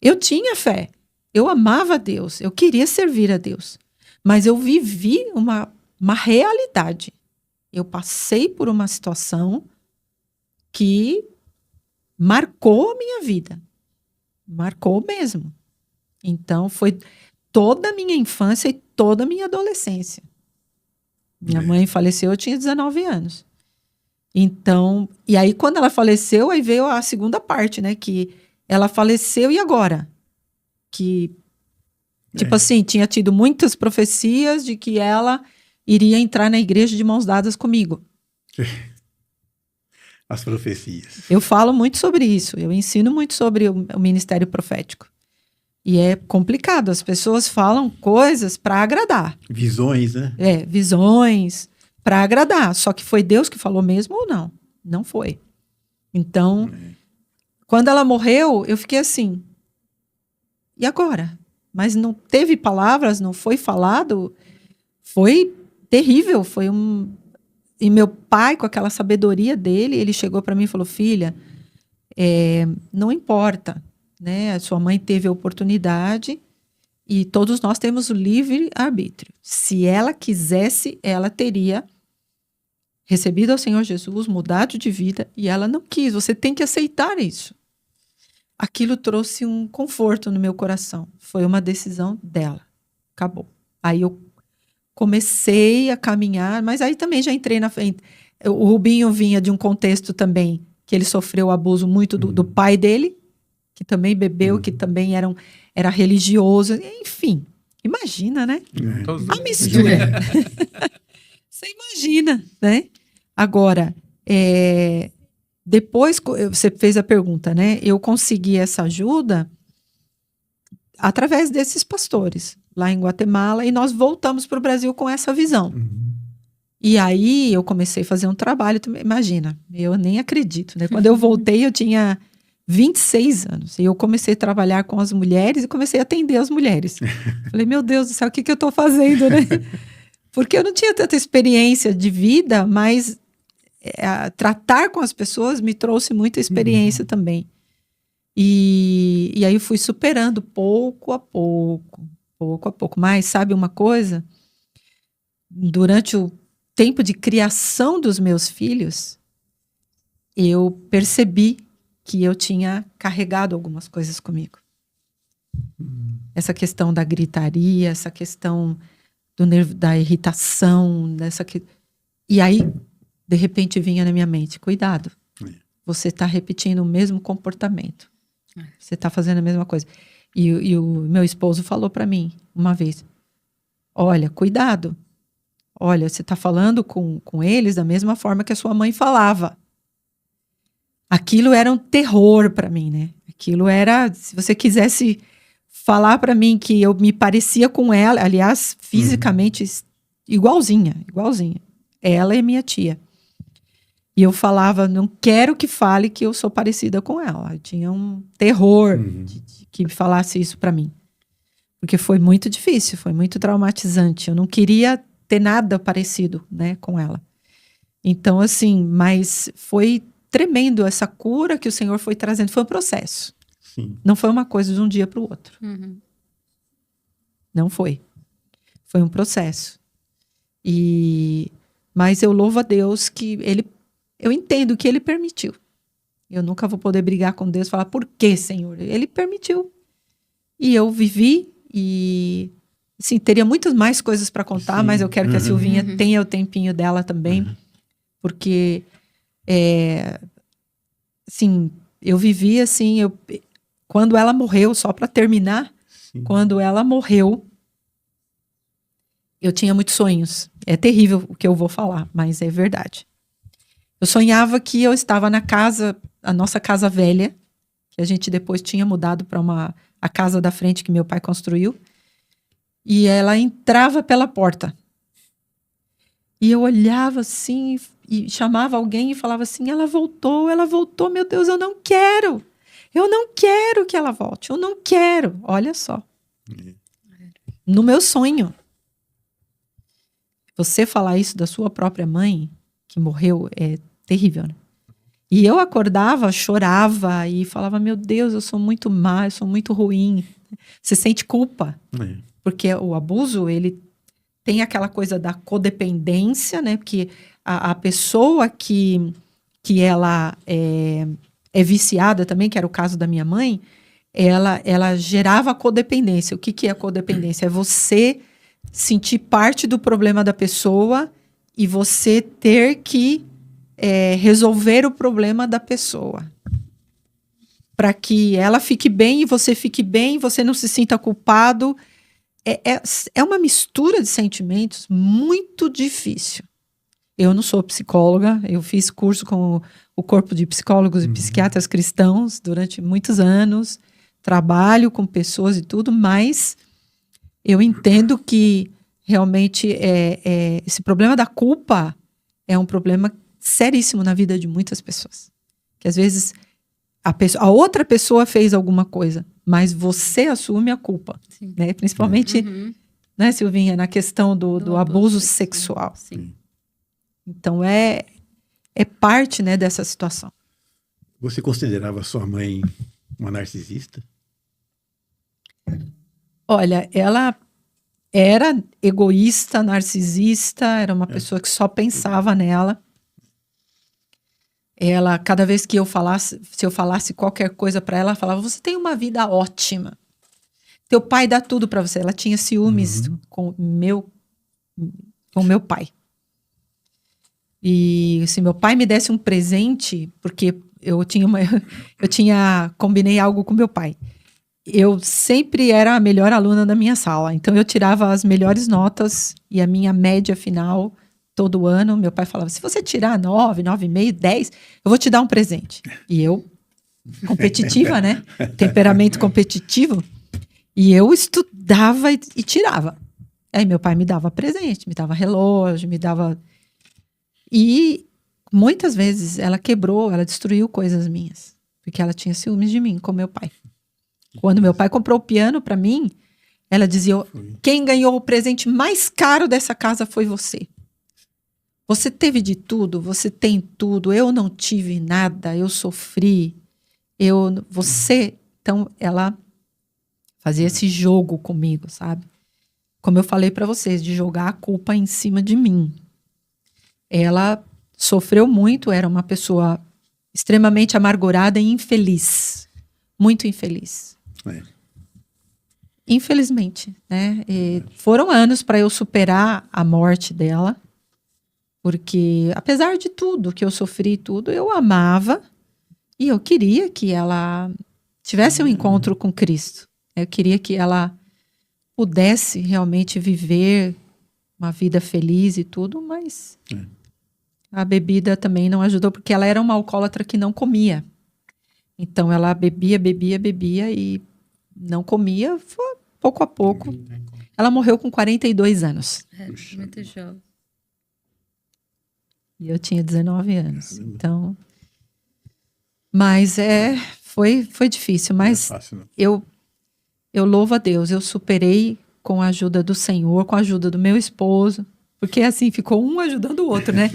[SPEAKER 3] Eu tinha fé. Eu amava a Deus. Eu queria servir a Deus. Mas eu vivi uma realidade. Eu passei por uma situação que marcou a minha vida. Marcou mesmo. Então, foi toda a minha infância e toda a minha adolescência. Minha mãe faleceu, eu tinha 19 anos. Então, e aí quando ela faleceu, aí veio a segunda parte, né? Que ela faleceu e agora? Que, tipo assim, tinha tido muitas profecias de que ela iria entrar na igreja de mãos dadas comigo.
[SPEAKER 1] As profecias.
[SPEAKER 3] Eu falo muito sobre isso, eu ensino muito sobre o ministério profético. E é complicado, as pessoas falam coisas para agradar.
[SPEAKER 1] Visões, né?
[SPEAKER 3] Visões para agradar. Só que foi Deus que falou mesmo ou não? Não foi. Então, quando ela morreu, eu fiquei assim, e agora? Mas não teve palavras, não foi falado, foi terrível, E meu pai, com aquela sabedoria dele, ele chegou para mim e falou, filha, não importa, né? A sua mãe teve a oportunidade e todos nós temos o livre arbítrio. Se ela quisesse, ela teria recebido ao Senhor Jesus, mudado de vida, e ela não quis. Você tem que aceitar isso. Aquilo trouxe um conforto no meu coração. Foi uma decisão dela. Acabou. Aí eu comecei a caminhar, mas aí também já entrei na frente. O Rubinho vinha de um contexto também que ele sofreu abuso muito do pai dele, que também bebeu, que também era religioso. Enfim, imagina, né? A mistura. Você imagina, né? Agora, depois você fez a pergunta, né? Eu consegui essa ajuda através desses pastores lá em Guatemala e nós voltamos para o Brasil com essa visão. E aí eu comecei a fazer um trabalho, imagina, eu nem acredito, né? Quando eu voltei eu tinha 26 anos e eu comecei a trabalhar com as mulheres e comecei a atender as mulheres. Falei, meu Deus do céu, o que eu estou fazendo, né? Porque eu não tinha tanta experiência de vida, mas tratar com as pessoas me trouxe muita experiência também. E aí eu fui superando pouco a pouco. Mas sabe uma coisa? Durante o tempo de criação dos meus filhos, eu percebi que eu tinha carregado algumas coisas comigo. Essa questão da gritaria, essa questão da irritação, e aí, de repente, vinha na minha mente, cuidado, você está repetindo o mesmo comportamento. Você está fazendo a mesma coisa. E o meu esposo falou para mim uma vez, olha, cuidado. Olha, você está falando com eles da mesma forma que a sua mãe falava. Aquilo era um terror para mim, né? Aquilo era, se você quisesse falar para mim que eu me parecia com ela, aliás, fisicamente igualzinha. Ela é minha tia. E eu falava, não quero que fale que eu sou parecida com ela. Eu tinha um terror de que falasse isso para mim. Porque foi muito difícil, foi muito traumatizante. Eu não queria ter nada parecido, né, com ela. Então, assim, mas foi tremendo essa cura que o Senhor foi trazendo. Foi um processo.
[SPEAKER 1] Sim.
[SPEAKER 3] Não foi uma coisa de um dia para o outro. Não foi. Foi um processo. Mas eu louvo a Deus que eu entendo que Ele permitiu. Eu nunca vou poder brigar com Deus e falar, por que, Senhor? Ele permitiu. E eu vivi e, assim, teria muitas mais coisas para contar, mas eu quero que a Silvinha tenha o tempinho dela também, porque, assim, eu vivi, assim, quando ela morreu, só para terminar, quando ela morreu, eu tinha muitos sonhos. É terrível o que eu vou falar, mas é verdade. Eu sonhava que eu estava na casa, a nossa casa velha, que a gente depois tinha mudado para a casa da frente que meu pai construiu. e ela entrava pela porta. E eu olhava assim e chamava alguém e falava assim, ela voltou, meu Deus, eu não quero que ela volte, eu não quero. Olha só. No meu sonho. Você falar isso da sua própria mãe, que morreu, é terrível, né? E eu acordava, chorava e falava, meu Deus, eu sou muito má, eu sou muito ruim. Você sente culpa. Porque o abuso, ele tem aquela coisa da codependência, né? Porque a pessoa que ela é viciada também, que era o caso da minha mãe, ela gerava codependência. O que é codependência? É você sentir parte do problema da pessoa e você ter que resolver o problema da pessoa. Para que ela fique bem e você não se sinta culpado. É uma mistura de sentimentos muito difícil. Eu não sou psicóloga, eu fiz curso com o corpo de psicólogos e psiquiatras cristãos durante muitos anos, trabalho com pessoas e tudo, mas eu entendo que realmente esse problema da culpa é um problema seríssimo na vida de muitas pessoas. Que às vezes a outra pessoa fez alguma coisa, mas você assume a culpa. Né? Principalmente, né, Silvinha, na questão do abuso sexual.
[SPEAKER 4] Sim.
[SPEAKER 3] Então, é parte, né, dessa situação.
[SPEAKER 1] Você considerava sua mãe uma narcisista?
[SPEAKER 3] Olha, ela era egoísta, narcisista, era uma pessoa que só pensava nela. Ela, cada vez que se eu falasse qualquer coisa para ela, falava, você tem uma vida ótima. Teu pai dá tudo para você. Ela tinha ciúmes com meu pai. E se meu pai me desse um presente, porque eu combinei algo com meu pai. Eu sempre era a melhor aluna da minha sala. Então eu tirava as melhores notas e a minha média final todo ano, meu pai falava, se você tirar 9, 9,5, 10, eu vou te dar um presente. E eu, competitiva, né? Temperamento competitivo. E eu estudava e tirava. Aí meu pai me dava presente, me dava relógio, me dava... E muitas vezes ela destruiu coisas minhas. Porque ela tinha ciúmes de mim, com meu pai. Quando meu pai comprou o piano para mim, ela dizia, quem ganhou o presente mais caro dessa casa foi você. Você teve de tudo, você tem tudo, eu não tive nada, eu sofri, Então, ela fazia esse jogo comigo, sabe? Como eu falei para vocês, de jogar a culpa em cima de mim. Ela sofreu muito, era uma pessoa extremamente amargurada e infeliz. Muito infeliz. Infelizmente, né? E foram anos para eu superar a morte dela. Porque, apesar de tudo que eu sofri, tudo, eu amava e eu queria que ela tivesse um encontro com Cristo. Eu queria que ela pudesse realmente viver uma vida feliz e tudo, mas a bebida também não ajudou, porque ela era uma alcoólatra que não comia. Então, ela bebia e não comia, foi pouco a pouco. Ela morreu com 42 anos.
[SPEAKER 4] Muito jovem.
[SPEAKER 3] E eu tinha 19 anos. Então, mas foi difícil. Mas
[SPEAKER 1] fácil, não.
[SPEAKER 3] Eu louvo a Deus. Eu superei com a ajuda do Senhor, com a ajuda do meu esposo. Porque assim, ficou um ajudando o outro, né?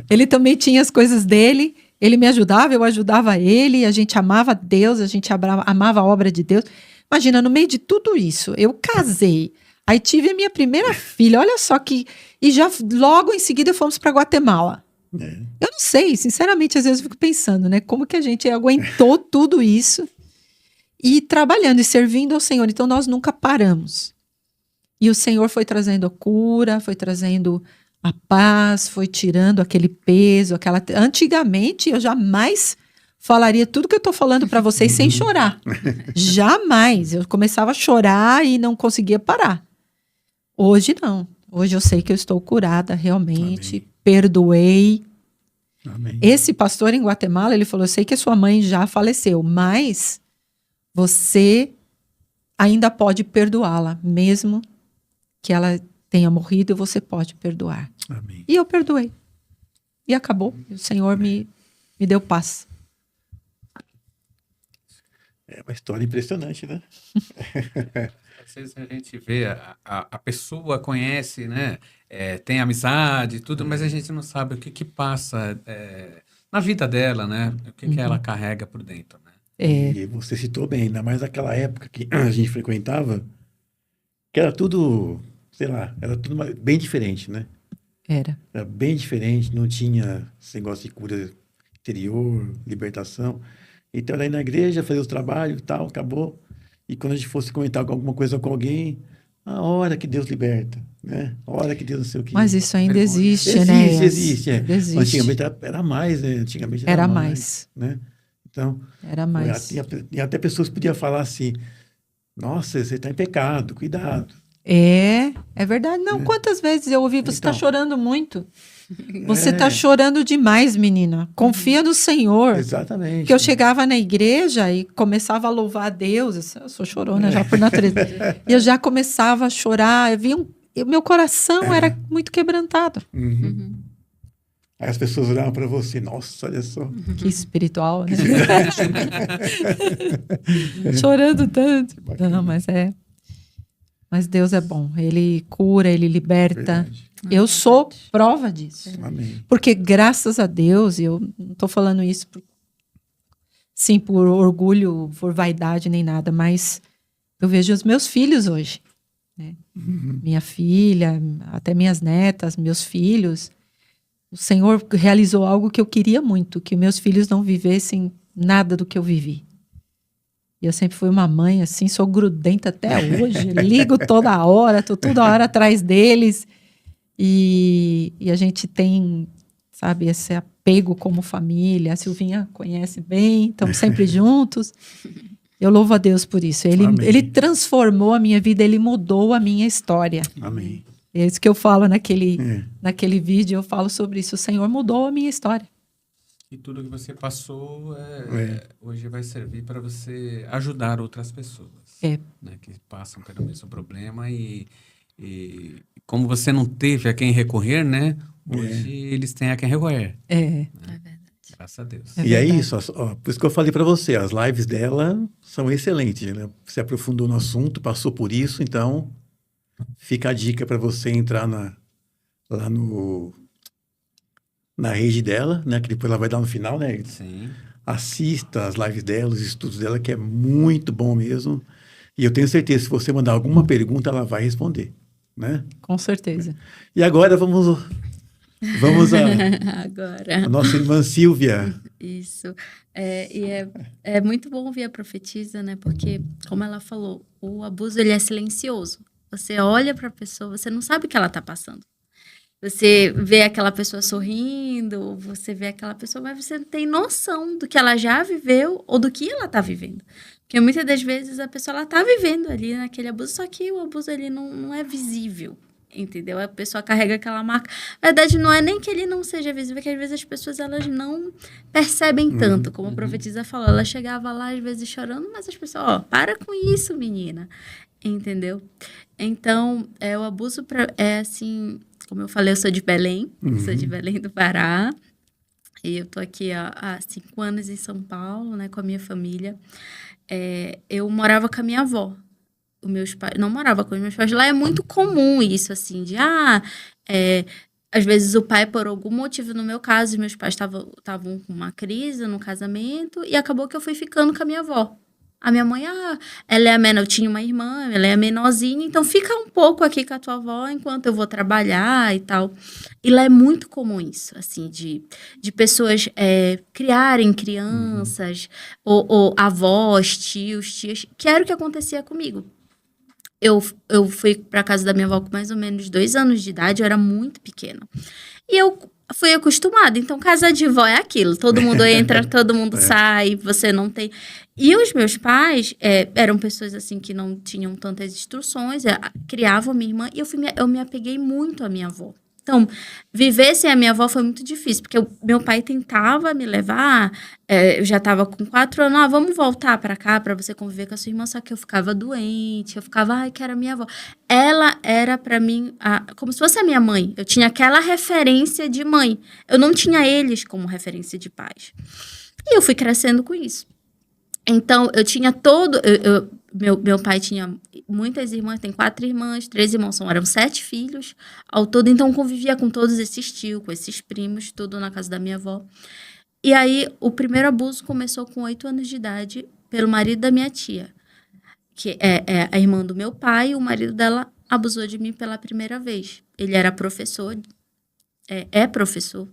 [SPEAKER 3] Ele também tinha as coisas dele. Ele me ajudava, eu ajudava ele. A gente amava Deus, a gente amava a obra de Deus. Imagina, no meio de tudo isso, eu casei. Aí tive a minha primeira filha. Olha só que... E já logo em seguida fomos para Guatemala. Eu não sei, sinceramente, às vezes eu fico pensando, né? Como que a gente aguentou tudo isso e trabalhando e servindo ao Senhor. Então, nós nunca paramos. E o Senhor foi trazendo a cura, foi trazendo a paz, foi tirando aquele peso, Antigamente, eu jamais falaria tudo que eu estou falando para vocês sem chorar. Jamais. Eu começava a chorar e não conseguia parar. Hoje, não. Hoje eu sei que eu estou curada, realmente. Amém. Perdoei.
[SPEAKER 1] Amém.
[SPEAKER 3] Esse pastor em Guatemala, ele falou, eu sei que a sua mãe já faleceu, mas você ainda pode perdoá-la, mesmo que ela tenha morrido, você pode perdoar.
[SPEAKER 1] Amém.
[SPEAKER 3] E eu perdoei. E acabou. E o Senhor me deu paz.
[SPEAKER 1] É uma história impressionante, né?
[SPEAKER 2] Às vezes a gente vê, a pessoa conhece, né? Tem amizade e tudo, mas a gente não sabe o que passa na vida dela, né? O que ela carrega por dentro, né?
[SPEAKER 1] E você citou bem, ainda mais naquela época que a gente frequentava, que era tudo, sei lá, era tudo bem diferente, né?
[SPEAKER 3] Era.
[SPEAKER 1] Era bem diferente, não tinha esse negócio de cura interior, libertação. Então, era ir na igreja, fazer os trabalhos e tal, acabou. E quando a gente fosse comentar alguma coisa com alguém, a hora que Deus liberta, né? A hora que Deus não sei o quê.
[SPEAKER 3] Mas isso ainda
[SPEAKER 2] Vergonha.
[SPEAKER 3] existe, né?
[SPEAKER 1] Existe.
[SPEAKER 3] Ainda existe.
[SPEAKER 1] Antigamente era mais, né? Antigamente
[SPEAKER 3] Era mais.
[SPEAKER 1] né? Então,
[SPEAKER 3] Era mais.
[SPEAKER 1] e até pessoas podiam falar assim, nossa, você está em pecado, cuidado.
[SPEAKER 3] É verdade. Não, quantas vezes eu ouvi, você está
[SPEAKER 1] Então.
[SPEAKER 3] chorando muito. Você está
[SPEAKER 1] É.
[SPEAKER 3] chorando demais, menina. Confia no Senhor.
[SPEAKER 1] Exatamente.
[SPEAKER 3] Porque eu chegava na igreja e começava a louvar a Deus. Eu sou chorona já por natureza. E eu já começava a chorar. O meu coração era muito quebrantado.
[SPEAKER 1] Uhum. Aí as pessoas olhavam para você, nossa, olha só.
[SPEAKER 3] Que espiritual, né? Chorando tanto. Não, mas Deus é bom. Ele cura, ele liberta.
[SPEAKER 1] Verdade.
[SPEAKER 3] Eu sou prova disso.
[SPEAKER 1] Amém.
[SPEAKER 3] Porque graças a Deus, e eu não estou falando isso por orgulho, por vaidade, nem nada, mas eu vejo os meus filhos hoje. Né? Minha filha, até minhas netas, meus filhos. O Senhor realizou algo que eu queria muito, que meus filhos não vivessem nada do que eu vivi. E eu sempre fui uma mãe, assim, sou grudenta até hoje, ligo toda hora, estou toda hora atrás deles. E a gente tem, sabe, esse apego como família. A Silvinha conhece bem, estamos sempre juntos. Eu louvo a Deus por isso.
[SPEAKER 1] Amém.
[SPEAKER 3] Ele transformou a minha vida, ele mudou a minha história.
[SPEAKER 1] Amém.
[SPEAKER 3] É isso que eu falo naquele vídeo, eu falo sobre isso. O Senhor mudou a minha história.
[SPEAKER 2] E tudo que você passou hoje vai servir para você ajudar outras pessoas, né, que passam pelo mesmo problema e como você não teve a quem recorrer, né? Hoje eles têm a quem recorrer.
[SPEAKER 3] É.
[SPEAKER 2] Graças a Deus.
[SPEAKER 3] É
[SPEAKER 1] E é
[SPEAKER 3] verdade.
[SPEAKER 1] isso, ó, por isso que eu falei para você, as lives dela são excelentes, né? Você aprofundou no assunto, passou por isso, então fica a dica para você entrar lá na rede dela, né? Que depois ela vai dar no final, né?
[SPEAKER 2] Sim.
[SPEAKER 1] Assista as lives dela, os estudos dela, que é muito bom mesmo. E eu tenho certeza, se você mandar alguma pergunta, ela vai responder, né?
[SPEAKER 3] Com certeza.
[SPEAKER 1] E agora vamos
[SPEAKER 4] Agora.
[SPEAKER 1] a nossa irmã Silvia.
[SPEAKER 4] Isso. É muito bom ouvir a profetisa, né? Porque, como ela falou, o abuso ele é silencioso. Você olha para a pessoa, você não sabe o que ela está passando. Você vê aquela pessoa sorrindo, você vê aquela pessoa, mas você não tem noção do que ela já viveu ou do que ela está vivendo. Porque muitas das vezes a pessoa ela está vivendo ali naquele abuso, só que o abuso ele não é visível. Entendeu? A pessoa carrega aquela marca. Na verdade, não é nem que ele não seja visível, é que às vezes as pessoas elas não percebem tanto, como a profetisa falou. Ela chegava lá, às vezes, chorando, mas as pessoas, ó, para com isso, menina. Entendeu? Então, o abuso é assim, como eu falei, eu sou de Belém, sou de Belém do Pará. E eu tô aqui há 5 anos em São Paulo, né, com a minha família. Eu morava com a minha avó. Os meus pais, não morava com os meus pais. Lá é muito comum isso, assim, às vezes o pai, por algum motivo, no meu caso, os meus pais estavam com uma crise no casamento e acabou que eu fui ficando com a minha avó. A minha mãe, ela é a menor, eu tinha uma irmã, ela é a menorzinha, então fica um pouco aqui com a tua avó enquanto eu vou trabalhar e tal. E lá é muito comum isso, assim, de pessoas criarem crianças, ou avós, tios, tias, que era o que acontecia comigo. Eu fui para casa da minha avó com mais ou menos 2 anos de idade, eu era muito pequena. E eu fui acostumada. Então, casa de vó é aquilo. Todo mundo entra, todo mundo sai, você não tem... E os meus pais eram pessoas, assim, que não tinham tantas instruções, criavam a minha irmã, e eu me apeguei muito à minha avó. Então, viver sem a minha avó foi muito difícil, porque meu pai tentava me levar, eu já estava com 4 anos, vamos voltar para cá para você conviver com a sua irmã, só que eu ficava doente, eu ficava, ai, que era minha avó. Ela era para mim como se fosse a minha mãe, eu tinha aquela referência de mãe, eu não tinha eles como referência de pais. E eu fui crescendo com isso. Então, eu tinha meu pai tinha muitas irmãs, tem 4 irmãs, 3 irmãos, eram 7 filhos ao todo, então convivia com todos esses tios, com esses primos, tudo na casa da minha avó. E aí, o primeiro abuso começou com 8 anos de idade, pelo marido da minha tia, que é a irmã do meu pai, e o marido dela abusou de mim pela primeira vez. Ele era professor, professor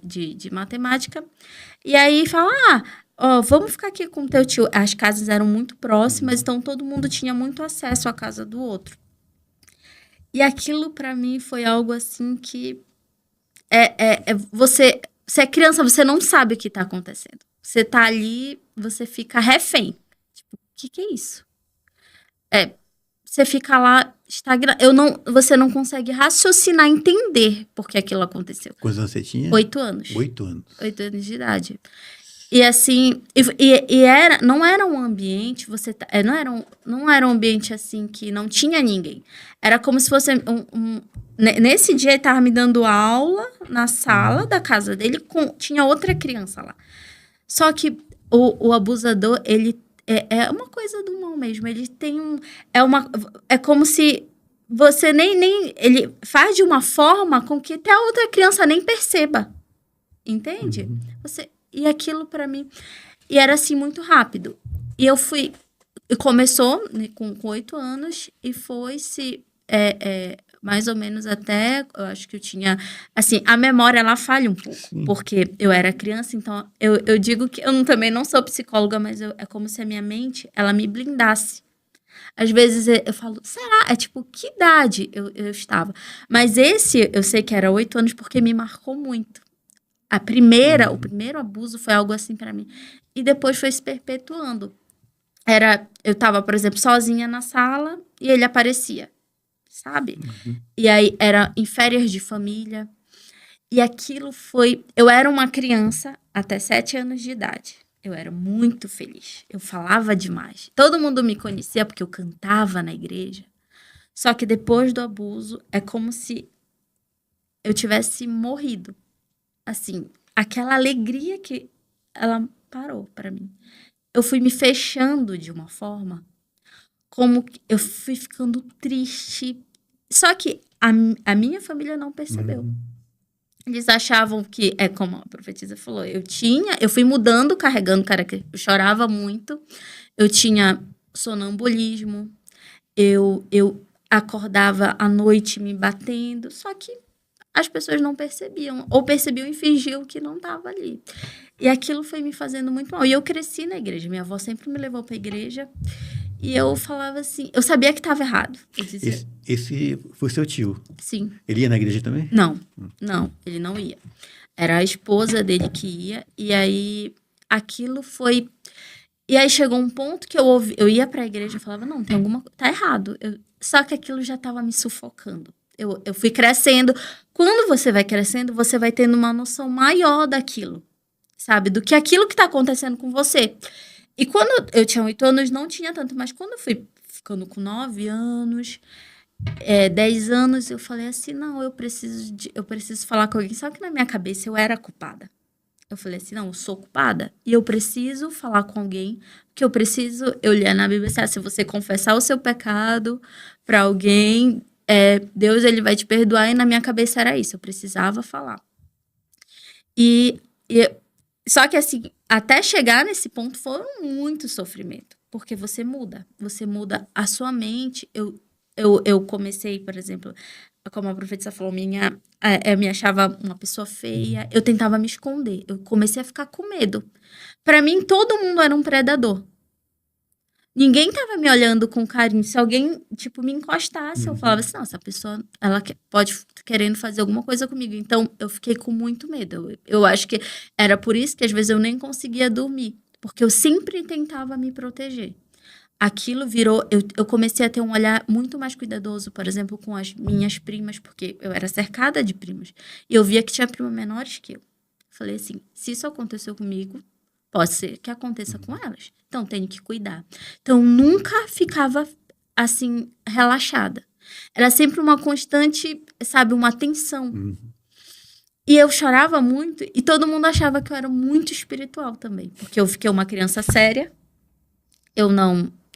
[SPEAKER 4] de matemática, e aí fala, vamos ficar aqui com o teu tio. As casas eram muito próximas, então todo mundo tinha muito acesso à casa do outro. E aquilo, para mim, foi algo assim que... Você é criança, você não sabe o que está acontecendo. Você tá ali, você fica refém. Tipo, o que é isso? Você fica lá, você não consegue raciocinar, entender por que aquilo aconteceu.
[SPEAKER 1] Quantos anos você tinha?
[SPEAKER 4] 8 anos.
[SPEAKER 1] 8 anos.
[SPEAKER 4] 8 anos de idade. E assim, não era um ambiente, não era um ambiente assim que não tinha ninguém. Era como se fosse nesse dia ele estava me dando aula na sala da casa dele, tinha outra criança lá. Só que o abusador, ele é uma coisa do mal mesmo. Ele tem é como se você ele faz de uma forma com que até a outra criança nem perceba. Entende? E aquilo pra mim... E era assim, muito rápido. E começou, né, com 8 anos e foi-se mais ou menos até... Eu acho que eu tinha... Assim, a memória, ela falha um pouco. Sim. Porque eu era criança, então... Eu digo que... Eu também não sou psicóloga, mas é como se a minha mente, ela me blindasse. Às vezes eu falo, será? Tipo, que idade eu estava? Mas eu sei que era 8 anos porque me marcou muito. O primeiro abuso foi algo assim pra mim. E depois foi se perpetuando. Eu tava, por exemplo, sozinha na sala e ele aparecia, sabe? E aí era em férias de família. E aquilo foi... Eu era uma criança até 7 anos de idade. Eu era muito feliz. Eu falava demais. Todo mundo me conhecia porque eu cantava na igreja. Só que depois do abuso, é como se eu tivesse morrido. Assim, aquela alegria que ela parou pra mim. Eu fui me fechando de uma forma como que eu fui ficando triste. Só que a minha família não percebeu. Eles achavam que, como a profetisa falou, eu fui mudando, carregando, cara, que eu chorava muito. Eu tinha sonambulismo. Eu acordava à noite me batendo. Só que as pessoas não percebiam, ou percebiam e fingiam que não estava ali. E aquilo foi me fazendo muito mal. E eu cresci na igreja. Minha avó sempre me levou para a igreja. E eu falava assim... Eu sabia que estava errado.
[SPEAKER 1] Esse foi seu tio?
[SPEAKER 4] Sim.
[SPEAKER 1] Ele ia na igreja também?
[SPEAKER 4] Não, ele não ia. Era a esposa dele que ia. E aí, aquilo foi... E aí, chegou um ponto que eu ia para a igreja e falava, não, tem alguma coisa... Tá errado. Só que aquilo já estava me sufocando. Eu fui crescendo. Quando você vai crescendo, você vai tendo uma noção maior daquilo, sabe? Do que aquilo que está acontecendo com você. E quando eu tinha 8 anos, não tinha tanto. Mas quando eu fui ficando com 9 anos, 10 anos, eu falei assim, não, eu preciso falar com alguém. Só que na minha cabeça eu era culpada. Eu falei assim, não, eu sou culpada. E eu preciso falar com alguém. Porque eu lia na Bíblia, se você confessar o seu pecado para alguém... Deus, ele vai te perdoar, e na minha cabeça era isso, eu precisava falar. Só que assim, até chegar nesse ponto foi muito sofrimento, porque você muda a sua mente. Eu comecei, por exemplo, como a profetisa falou, eu me achava uma pessoa feia, eu tentava me esconder, eu comecei a ficar com medo. Pra mim, todo mundo era um predador. Ninguém tava me olhando com carinho. Se alguém, me encostasse, eu falava assim, não, essa pessoa, ela pode querendo fazer alguma coisa comigo. Então, eu fiquei com muito medo. Eu acho que era por isso que, às vezes, eu nem conseguia dormir. Porque eu sempre tentava me proteger. aquilo virou... Eu comecei a ter um olhar muito mais cuidadoso, por exemplo, com as minhas primas, porque eu era cercada de primas. E eu via que tinha primas menores que eu. Falei assim, se isso aconteceu comigo, pode ser que aconteça com elas. Então, tenho que cuidar. Então, nunca ficava, assim, relaxada. Era sempre uma constante, sabe, uma tensão. E eu chorava muito, e todo mundo achava que eu era muito espiritual também. Porque eu fiquei uma criança séria.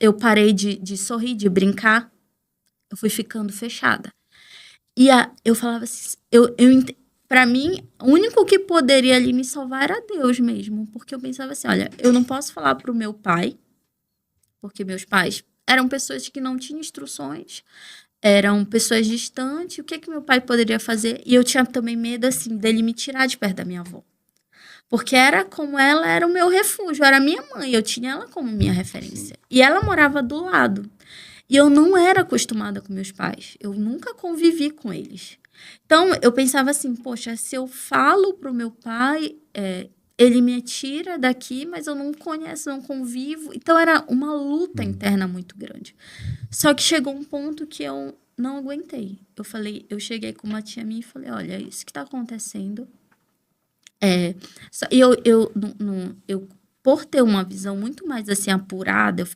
[SPEAKER 4] Eu parei de sorrir, de brincar. Eu fui ficando fechada. E eu falava assim, pra mim, o único que poderia ali me salvar era Deus mesmo. Porque eu pensava assim, olha, eu não posso falar pro meu pai, porque meus pais eram pessoas que não tinham instruções, eram pessoas distantes, o que meu pai poderia fazer? E eu tinha também medo, assim, dele me tirar de perto da minha avó. Porque era como ela era o meu refúgio, era a minha mãe, eu tinha ela como minha referência. E ela morava do lado. E eu não era acostumada com meus pais, eu nunca convivi com eles. Então, eu pensava assim, poxa, se eu falo pro meu pai, ele me tira daqui, mas eu não conheço, não convivo. Então, era uma luta interna muito grande. Só que chegou um ponto que eu não aguentei. Eu cheguei com uma tia minha e falei, olha, é isso que tá acontecendo. Eu por ter uma visão muito mais assim apurada,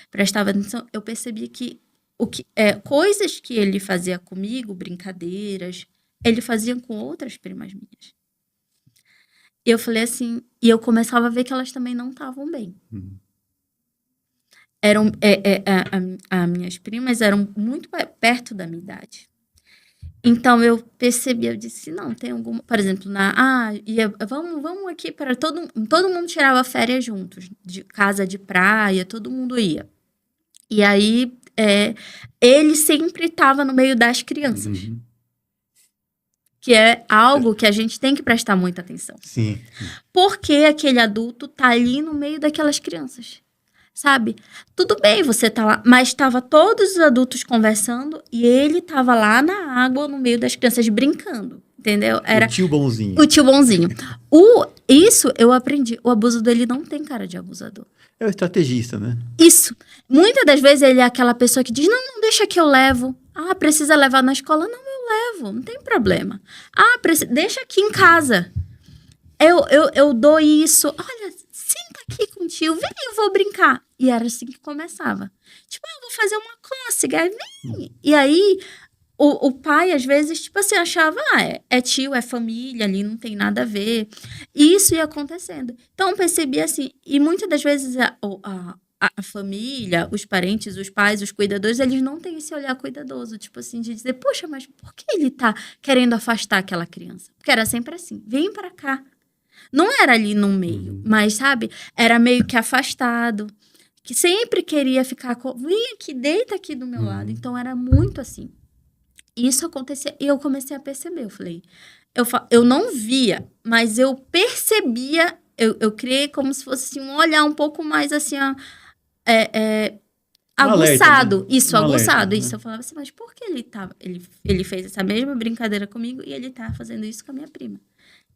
[SPEAKER 4] prestava atenção, eu percebi que coisas que ele fazia comigo, brincadeiras, ele fazia com outras primas minhas. E eu falei assim, e eu começava a ver que elas também não estavam bem. As minhas primas eram muito perto da minha idade. Então, eu percebi, eu disse, não, tem alguma... Por exemplo, vamos aqui para... Todo mundo tirava férias juntos, de casa de praia, todo mundo ia. E aí, ele sempre estava no meio das crianças. Que é algo que a gente tem que prestar muita atenção.
[SPEAKER 1] Sim.
[SPEAKER 4] Porque aquele adulto tá ali no meio daquelas crianças. Sabe? Tudo bem, você tá lá, mas estava todos os adultos conversando e ele tava lá na água, no meio das crianças, brincando, entendeu? Era
[SPEAKER 1] O tio bonzinho.
[SPEAKER 4] o tio bonzinho. Isso eu aprendi. O abuso dele não tem cara de abusador.
[SPEAKER 1] É o estrategista, né?
[SPEAKER 4] Isso. Muitas das vezes ele é aquela pessoa que diz, não, deixa que eu levo. Ah, precisa levar na escola? Não, eu levo, não tem problema. Ah, deixa aqui em casa. Eu dou isso. Olha, senta aqui com o tio, vem, eu vou brincar. E era assim que começava. Tipo, eu vou fazer uma cócega, vem. E aí, o pai, às vezes, tipo assim, achava, é tio, é família, ali não tem nada a ver. E isso ia acontecendo. Então, eu percebi assim, e muitas das vezes a família, os parentes, os pais, os cuidadores, eles não têm esse olhar cuidadoso, tipo assim, de dizer, poxa, mas por que ele tá querendo afastar aquela criança? Porque era sempre assim, vem pra cá. Não era ali no meio, mas, sabe, era meio que afastado, que sempre queria ficar, vem aqui, deita aqui do meu lado. Então, era muito assim. Isso acontecia, e eu comecei a perceber, eu falei, eu não via, mas eu percebia, eu criei como se fosse um olhar um pouco mais assim, aguçado,
[SPEAKER 1] alerta, né?
[SPEAKER 4] isso,
[SPEAKER 1] Um
[SPEAKER 4] aguçado,
[SPEAKER 1] alerta,
[SPEAKER 4] isso.
[SPEAKER 1] né?
[SPEAKER 4] Eu falava assim, mas por que ele fez essa mesma brincadeira comigo e ele tá fazendo isso com a minha prima?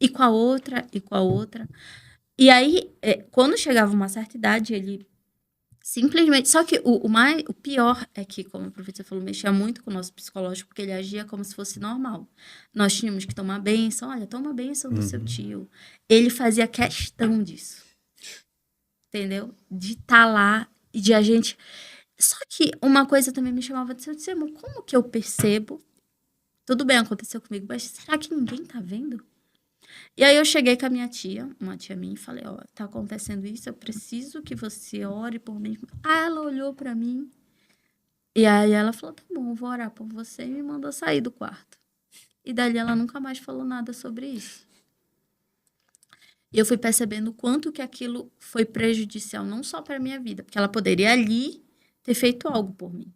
[SPEAKER 4] E com a outra, e com a outra. E aí, quando chegava uma certa idade, ele simplesmente... Só que o pior é que, como a professora falou, mexia muito com o nosso psicológico, porque ele agia como se fosse normal. Nós tínhamos que tomar bênção. Olha, toma bênção do seu tio. Ele fazia questão disso. Entendeu? De estar lá e de a gente... Só que uma coisa também me chamava de atenção. Como que eu percebo? Tudo bem, aconteceu comigo, mas será que ninguém tá vendo? E aí eu cheguei com a minha tia, uma tia minha, e falei, tá acontecendo isso, eu preciso que você ore por mim. Aí ela olhou pra mim, e aí ela falou, tá bom, eu vou orar por você, e me mandou sair do quarto. E dali ela nunca mais falou nada sobre isso. E eu fui percebendo o quanto que aquilo foi prejudicial, não só pra minha vida, porque ela poderia ali ter feito algo por mim.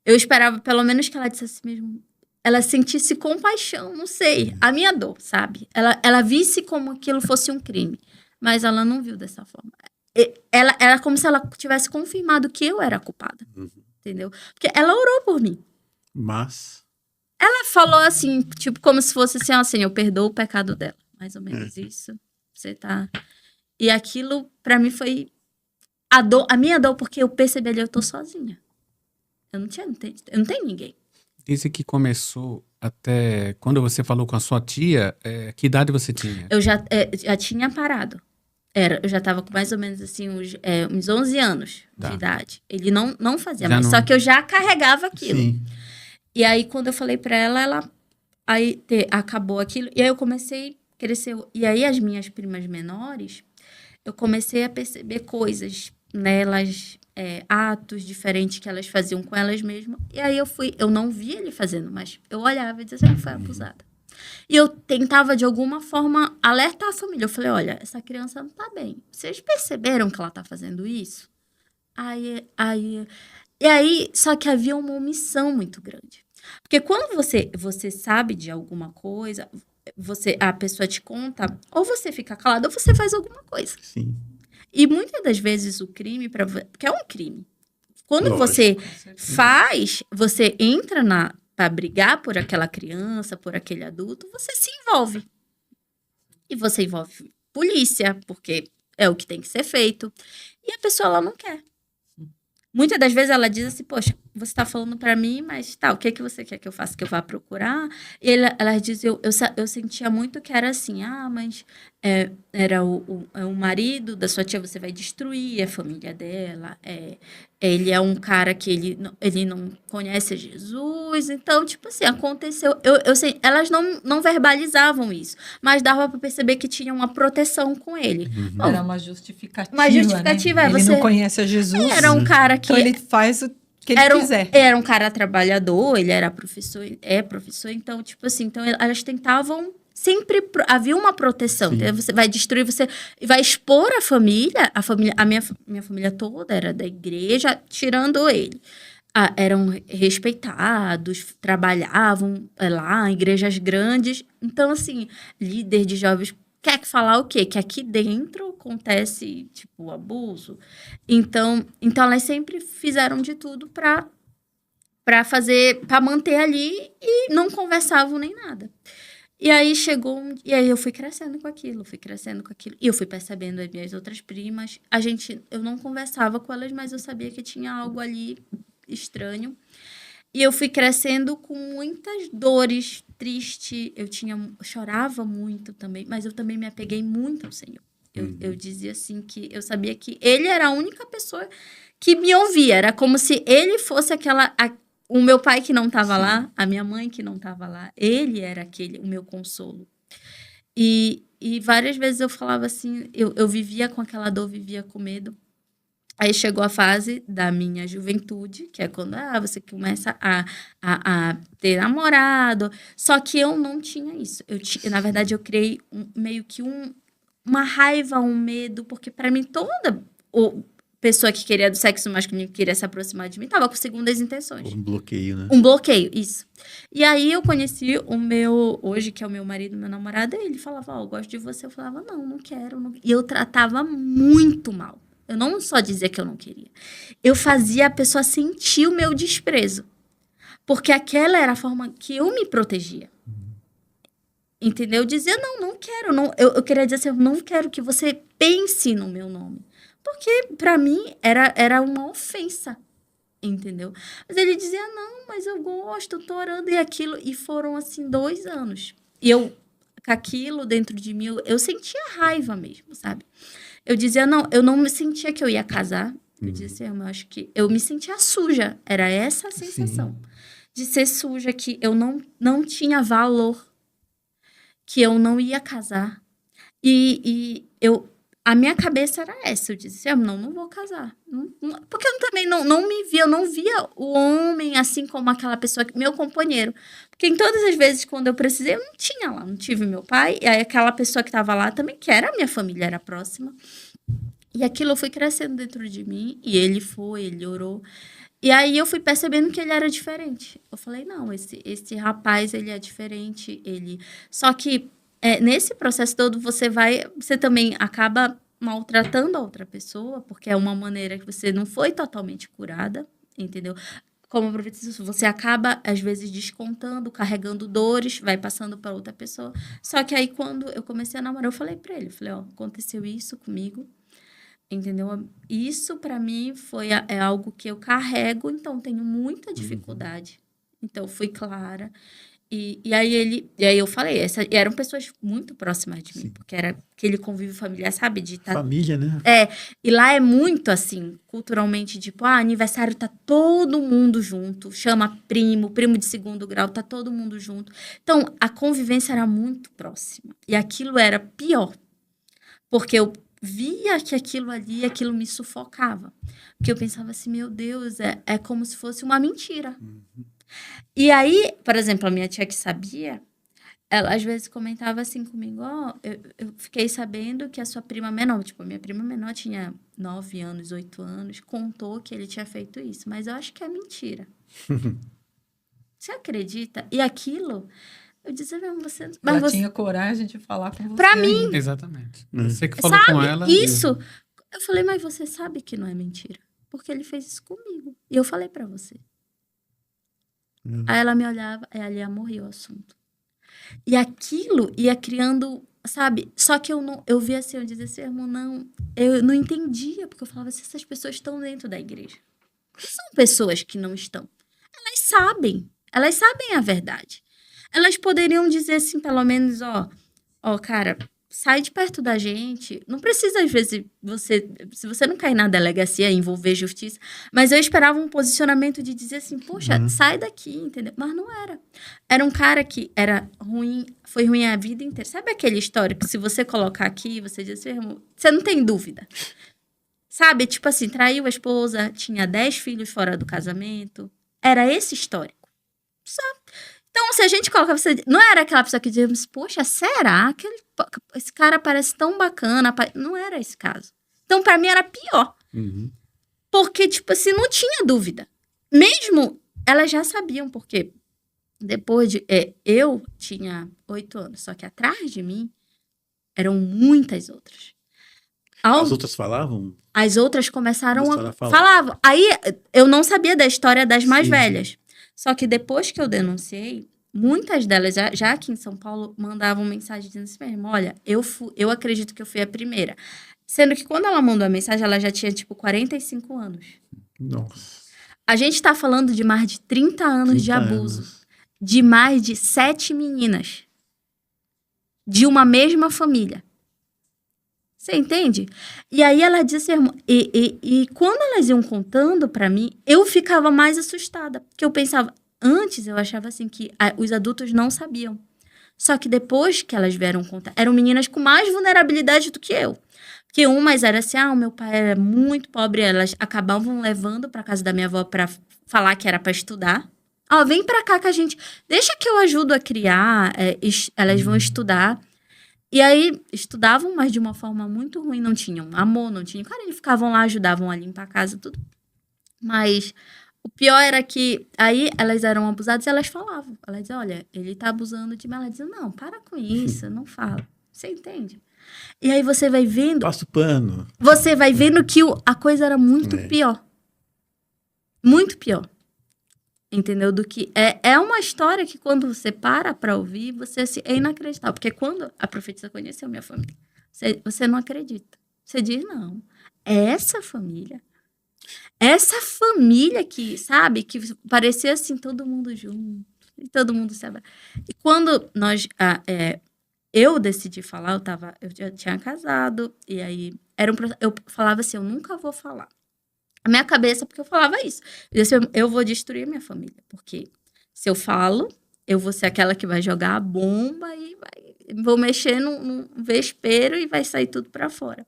[SPEAKER 4] Eu esperava, pelo menos, que ela dissesse mesmo, ela sentisse compaixão, não sei, a minha dor, sabe? Ela visse como aquilo fosse um crime, mas ela não viu dessa forma. Ela era como se ela tivesse confirmado que eu era a culpada, entendeu? Porque ela orou por mim.
[SPEAKER 1] Mas...
[SPEAKER 4] Ela falou assim, tipo, como se fosse assim, assim, eu perdoo o pecado dela. Mais ou menos isso. Você tá... E aquilo, pra mim, foi a minha dor, porque eu percebi ali, eu tô sozinha. Eu não tenho ninguém.
[SPEAKER 2] Desde que começou até quando você falou com a sua tia, que idade você tinha?
[SPEAKER 4] Eu já tinha parado. Eu já tava com mais ou menos assim, uns 11 anos
[SPEAKER 2] Tá.
[SPEAKER 4] de idade. Ele não fazia
[SPEAKER 2] Já
[SPEAKER 4] mais,
[SPEAKER 2] não-
[SPEAKER 4] só que eu já carregava aquilo.
[SPEAKER 1] Sim.
[SPEAKER 4] E aí, quando eu falei pra ela, acabou aquilo. E aí eu comecei a crescer. E aí, as minhas primas menores, eu comecei a perceber coisas nelas, atos diferentes que elas faziam com elas mesmas. E aí eu não via ele fazendo, mas eu olhava e dizia assim, ele foi abusada. E eu tentava, de alguma forma, alertar a família. Eu falei, olha, essa criança não tá bem. Vocês perceberam que ela tá fazendo isso? E aí, só que havia uma omissão muito grande. Porque quando você sabe de alguma coisa, a pessoa te conta, ou você fica calado, ou você faz alguma coisa.
[SPEAKER 1] Sim.
[SPEAKER 4] E muitas das vezes o crime, porque é um crime. Quando
[SPEAKER 1] Lógico.
[SPEAKER 4] você faz, você entra para brigar por aquela criança, por aquele adulto, você se envolve. E você envolve polícia, porque é o que tem que ser feito. E a pessoa, ela não quer. Muitas das vezes ela diz assim, poxa, você tá falando pra mim, mas tá, o que você quer que eu faça? Que eu vá procurar? E ela diz, eu sentia muito que era assim, mas era o marido da sua tia, você vai destruir a família dela, ele é um cara que ele não conhece Jesus, então, tipo assim, aconteceu, eu sei, elas não verbalizavam isso, mas dava pra perceber que tinha uma proteção com ele. Bom,
[SPEAKER 3] Era uma justificativa.
[SPEAKER 4] Uma justificativa,
[SPEAKER 3] né? Ele não conhece a Jesus.
[SPEAKER 4] era um cara que
[SPEAKER 3] Então ele faz o que ele quiser.
[SPEAKER 4] era um cara trabalhador, ele era professor, então, tipo assim, então elas tentavam sempre havia uma proteção. Então, você vai destruir, você vai expor a minha família toda era da igreja, tirando ele. Eram respeitados, trabalhavam lá em igrejas grandes. Então, assim, líder de jovens quer falar o quê? Que aqui dentro acontece, tipo, abuso. Então elas sempre fizeram de tudo para manter ali e não conversavam nem nada. E aí e aí eu fui crescendo com aquilo. E eu fui percebendo as minhas outras primas. Eu não conversava com elas, mas eu sabia que tinha algo ali estranho. E eu fui crescendo com muitas dores, triste. Eu chorava muito também, mas eu também me apeguei muito ao Senhor. Eu dizia assim que eu sabia que Ele era a única pessoa que me ouvia. Era como se Ele fosse o meu pai que não estava lá, a minha mãe que não estava lá. Ele era o meu consolo. E várias vezes eu falava assim, eu vivia com aquela dor, vivia com medo. Aí chegou a fase da minha juventude, que é quando você começa a ter namorado. Só que eu não tinha isso. Na verdade, eu criei meio que uma raiva, um medo, porque para mim toda pessoa que queria do sexo masculino, que queria se aproximar de mim, tava com segundas intenções.
[SPEAKER 1] Um bloqueio, né?
[SPEAKER 4] Um bloqueio, isso. E aí eu conheci hoje que é o meu marido, meu namorado, e ele falava, eu gosto de você. Eu falava, não quero. E eu tratava muito mal. Eu não só dizia que eu não queria. Eu fazia a pessoa sentir o meu desprezo. Porque aquela era a forma que eu me protegia. Entendeu? Eu dizia, não quero. Eu queria dizer assim, eu não quero que você pense no meu nome. Porque, para mim, era uma ofensa. Entendeu? Mas ele dizia, não, mas eu gosto, tô orando e aquilo. E foram, assim, 2 anos. E eu, com aquilo dentro de mim, eu sentia raiva mesmo, sabe? Eu dizia, eu não me sentia que eu ia casar. Eu dizia, eu acho que eu me sentia suja. Era essa a sensação. De ser suja, que eu não tinha valor. Que eu não ia casar. A minha cabeça era essa. Eu dizia, não vou casar. Porque eu também não me via, eu não via o homem assim como aquela pessoa, meu companheiro. Porque em todas as vezes, quando eu precisei, eu não tinha lá, não tive meu pai. E aí aquela pessoa que estava lá também, que era a minha família, era próxima. E aquilo foi crescendo dentro de mim. E ele orou. E aí eu fui percebendo que ele era diferente. Eu falei, não, esse rapaz, ele é diferente. Só que nesse processo todo, você também acaba maltratando a outra pessoa, porque é uma maneira que você não foi totalmente curada, entendeu? Como profetisa, você acaba, às vezes, descontando, carregando dores, vai passando para outra pessoa. Só que aí, quando eu comecei a namorar, eu falei para ele, aconteceu isso comigo, Entendeu? Isso, para mim, é algo que eu carrego, então tenho muita dificuldade. Então, fui clara. E aí eu falei, eram pessoas muito próximas de mim,
[SPEAKER 1] Sim.
[SPEAKER 4] porque era aquele convívio familiar, sabe? De tá,
[SPEAKER 1] Família, né?
[SPEAKER 4] e lá é muito assim, culturalmente, tipo, aniversário tá todo mundo junto, chama primo de segundo grau, tá todo mundo junto. Então, a convivência era muito próxima. E aquilo era pior, porque eu via que aquilo me sufocava. Porque eu pensava assim, meu Deus, é como se fosse uma mentira. E aí, por exemplo, a minha tia que sabia, ela às vezes comentava assim comigo, eu fiquei sabendo que a sua prima menor, tipo, a minha prima menor tinha 9 anos, 8 anos, contou que ele tinha feito isso, mas eu acho que é mentira. Você acredita? E aquilo, eu dizia mesmo, você... Mas
[SPEAKER 3] Ela
[SPEAKER 4] você,
[SPEAKER 3] tinha coragem de falar com você.
[SPEAKER 4] Pra mim,
[SPEAKER 3] ainda.
[SPEAKER 2] Exatamente.
[SPEAKER 1] Hum.
[SPEAKER 2] Você que falou com ela.
[SPEAKER 4] isso, eu falei, mas você sabe que não é mentira, porque ele fez isso comigo. E eu falei pra você. Aí ela me olhava, aí ali morreu o assunto. E aquilo ia criando, sabe? Só que eu via assim, eu dizia assim, irmão, não, eu não entendia, porque eu falava assim, essas pessoas estão dentro da igreja. Não são pessoas que não estão. Elas sabem a verdade. Elas poderiam dizer assim, pelo menos, cara, sai de perto da gente. Não precisa, às vezes, se você não cair na delegacia e envolver justiça, mas eu esperava um posicionamento de dizer assim, poxa, sai daqui, entendeu? Mas não era. Era um cara que era ruim, foi ruim a vida inteira. Sabe aquele histórico que se você colocar aqui, você diz assim, irmão, você não tem dúvida. Sabe, tipo assim, traiu a esposa, tinha 10 filhos fora do casamento. Era esse histórico. Só. Então, se a gente coloca você... Não era aquela pessoa que dizia, poxa, será que esse cara parece tão bacana? Não era esse caso. Então, pra mim, era pior. Porque, tipo assim, não tinha dúvida. Mesmo, elas já sabiam, porque depois de... eu tinha 8 anos, só que atrás de mim eram muitas outras.
[SPEAKER 1] As outras falavam?
[SPEAKER 4] As outras começaram a...
[SPEAKER 1] Falavam.
[SPEAKER 4] Falavam. Aí, eu não sabia da história das mais
[SPEAKER 1] Sim,
[SPEAKER 4] velhas. Só que depois que eu denunciei, muitas delas, já aqui em São Paulo, mandavam mensagem dizendo assim mesmo, olha, eu acredito que eu fui a primeira. Sendo que quando ela mandou a mensagem, ela já tinha, tipo, 45 anos.
[SPEAKER 1] Nossa.
[SPEAKER 4] A gente tá falando de mais de 30 anos de
[SPEAKER 1] 30
[SPEAKER 4] abuso.
[SPEAKER 1] anos.
[SPEAKER 4] De mais de 7 meninas. De uma mesma família. Você entende? E aí ela disse, e quando elas iam contando pra mim, eu ficava mais assustada. Porque eu pensava, antes eu achava assim que os adultos não sabiam. Só que depois que elas vieram contar, eram meninas com mais vulnerabilidade do que eu. Porque umas eram assim, o meu pai era muito pobre, elas acabavam levando pra casa da minha avó pra falar que era pra estudar. Vem pra cá que a gente... Deixa que eu ajudo a criar, elas vão estudar. E aí, estudavam, mas de uma forma muito ruim. Não tinham amor, não tinham... Cara, eles ficavam lá, ajudavam a limpar a casa, tudo. Mas o pior era que... Aí, elas eram abusadas e elas falavam. Elas diziam, olha, ele tá abusando de mim. Ela dizia, não, para com isso, não fala. Você entende? E aí, você vai vendo...
[SPEAKER 1] Passa o pano.
[SPEAKER 4] Você vai vendo que a coisa era muito pior. Muito pior. Entendeu? Do que é uma história que quando você para pra ouvir, você é inacreditável. Porque quando a profetisa conheceu minha família, você não acredita. Você diz, não, essa família que, sabe, que parecia assim, todo mundo junto, e todo mundo se abraça. E quando eu decidi falar, eu já tinha casado, e aí eu falava assim, eu nunca vou falar. A minha cabeça, porque eu falava isso. Eu disse, eu vou destruir minha família. Porque se eu falo, eu vou ser aquela que vai jogar a bomba e vou mexer num vespeiro e vai sair tudo pra fora.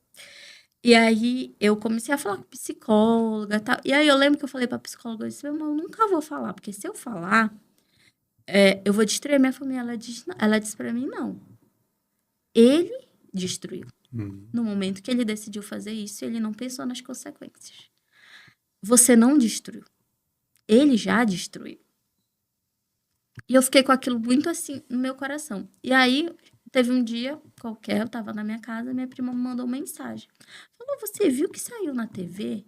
[SPEAKER 4] E aí, eu comecei a falar com psicóloga e tal. E aí, eu lembro que eu falei pra psicóloga, eu disse, meu irmão, eu nunca vou falar. Porque se eu falar, eu vou destruir a minha família. Ela disse pra mim, não. Ele destruiu. No momento que ele decidiu fazer isso, ele não pensou nas consequências. Você não destruiu. Ele já destruiu. E eu fiquei com aquilo muito assim no meu coração. E aí, teve um dia qualquer, eu tava na minha casa, minha prima me mandou uma mensagem. Falou, você viu que saiu na TV?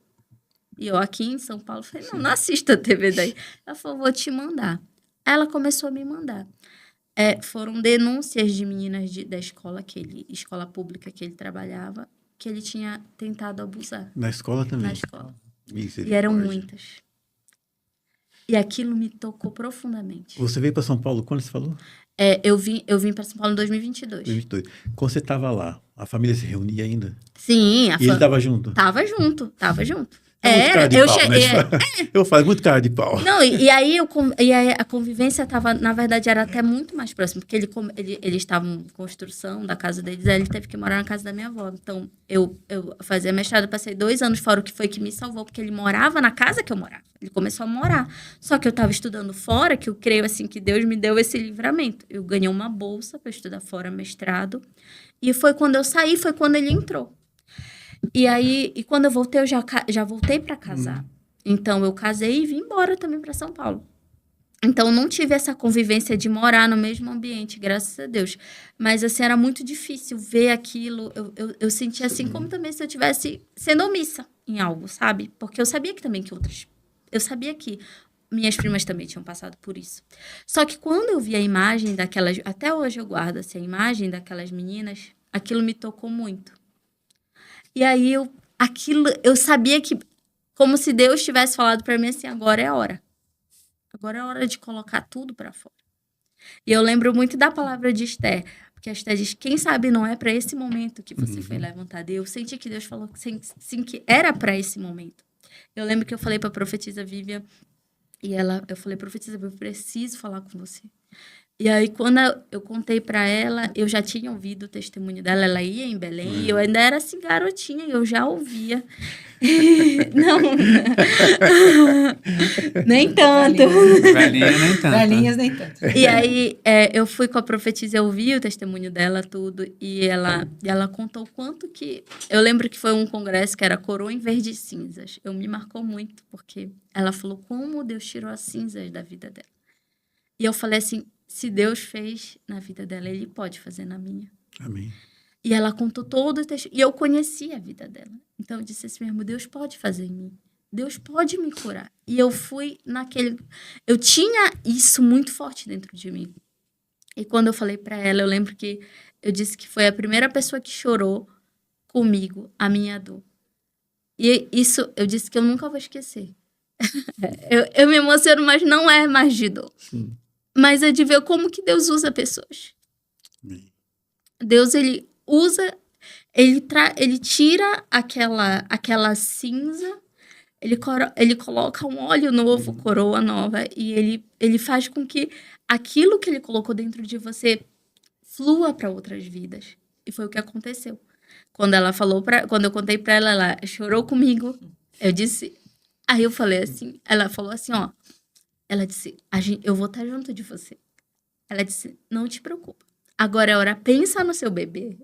[SPEAKER 4] E eu aqui em São Paulo, falei, não assisto a TV daí. Ela falou, vou te mandar. Aí ela começou a me mandar. Foram denúncias de meninas da escola pública que ele trabalhava, que ele tinha tentado abusar
[SPEAKER 1] Na escola também?
[SPEAKER 4] na escola. E
[SPEAKER 1] Misericórdia.
[SPEAKER 4] eram muitas. E aquilo me tocou profundamente.
[SPEAKER 1] Você veio para São Paulo quando você falou?
[SPEAKER 4] Eu vim para São Paulo em 2022.
[SPEAKER 1] 2022. Quando você estava lá, a família se reunia ainda?
[SPEAKER 4] Sim,
[SPEAKER 1] E ele estava junto?
[SPEAKER 4] Tava junto.
[SPEAKER 1] Muito cara de
[SPEAKER 4] eu
[SPEAKER 1] pau,
[SPEAKER 4] cheguei.
[SPEAKER 1] né? Eu falo muito cara de pau.
[SPEAKER 4] Não, e aí a convivência tava, na verdade, era até muito mais próxima, porque eles estavam em construção da casa deles, aí ele teve que morar na casa da minha avó. Então, eu fazia mestrado, passei 2 anos fora, o que foi que me salvou, porque ele morava na casa que eu morava. Ele começou a morar. Só que eu estava estudando fora, que eu creio, assim, que Deus me deu esse livramento. Eu ganhei uma bolsa para estudar fora, mestrado, e foi quando eu saí, foi quando ele entrou. E aí, quando eu voltei, eu já voltei para casar. Então, eu casei e vim embora também para São Paulo. Então, não tive essa convivência de morar no mesmo ambiente, graças a Deus. Mas, assim, era muito difícil ver aquilo. Eu sentia assim, como também se eu estivesse sendo omissa em algo, sabe? Porque eu sabia que também que outras... Eu sabia que minhas primas também tinham passado por isso. Só que quando eu vi a imagem daquelas... Até hoje eu guardo, assim, a imagem daquelas meninas, aquilo me tocou muito. E aí, eu sabia que, como se Deus tivesse falado para mim assim, agora é a hora. Agora é a hora de colocar tudo para fora. E eu lembro muito da palavra de Esther, porque a Esther diz, quem sabe não é para esse momento que você foi levantada. E eu senti que Deus falou sim, que era para esse momento. Eu lembro que eu falei para a profetisa Vivian, e eu falei, profetisa, eu preciso falar com você. E aí, quando eu contei para ela, eu já tinha ouvido o testemunho dela, ela ia em Belém, e eu ainda era assim, garotinha, e eu já ouvia. Não, nem tanto.
[SPEAKER 2] Velhinha nem tanto.
[SPEAKER 3] Velhinhas nem tanto.
[SPEAKER 4] E aí, eu fui com a profetisa, eu ouvi o testemunho dela, tudo, e ela contou o quanto que... Eu lembro que foi um congresso que era Coroa em Verde e Cinzas. Me marcou muito, porque ela falou como Deus tirou as cinzas da vida dela. E eu falei assim, se Deus fez na vida dela, Ele pode fazer na minha.
[SPEAKER 1] Amém.
[SPEAKER 4] E ela contou todo o testemunho. E eu conhecia a vida dela. Então, eu disse assim mesmo, Deus pode fazer em mim. Deus pode me curar. E eu fui naquele... Eu tinha isso muito forte dentro de mim. E quando eu falei para ela, eu lembro que eu disse que foi a primeira pessoa que chorou comigo a minha dor. E isso, eu disse que eu nunca vou esquecer. eu me emociono, mas não é mais de dor.
[SPEAKER 1] Sim.
[SPEAKER 4] Mas é de ver como que Deus usa pessoas.
[SPEAKER 1] Amém.
[SPEAKER 4] Deus, ele usa, ele tira aquela cinza, ele coloca um óleo novo, coroa nova, e ele faz com que aquilo que ele colocou dentro de você flua para outras vidas. E foi o que aconteceu. Quando eu contei para ela, ela chorou comigo. Eu disse, aí eu falei assim, ela falou assim, ó, ela disse, eu vou estar junto de você. Ela disse, não te preocupa. Agora é hora, pensa no seu bebê.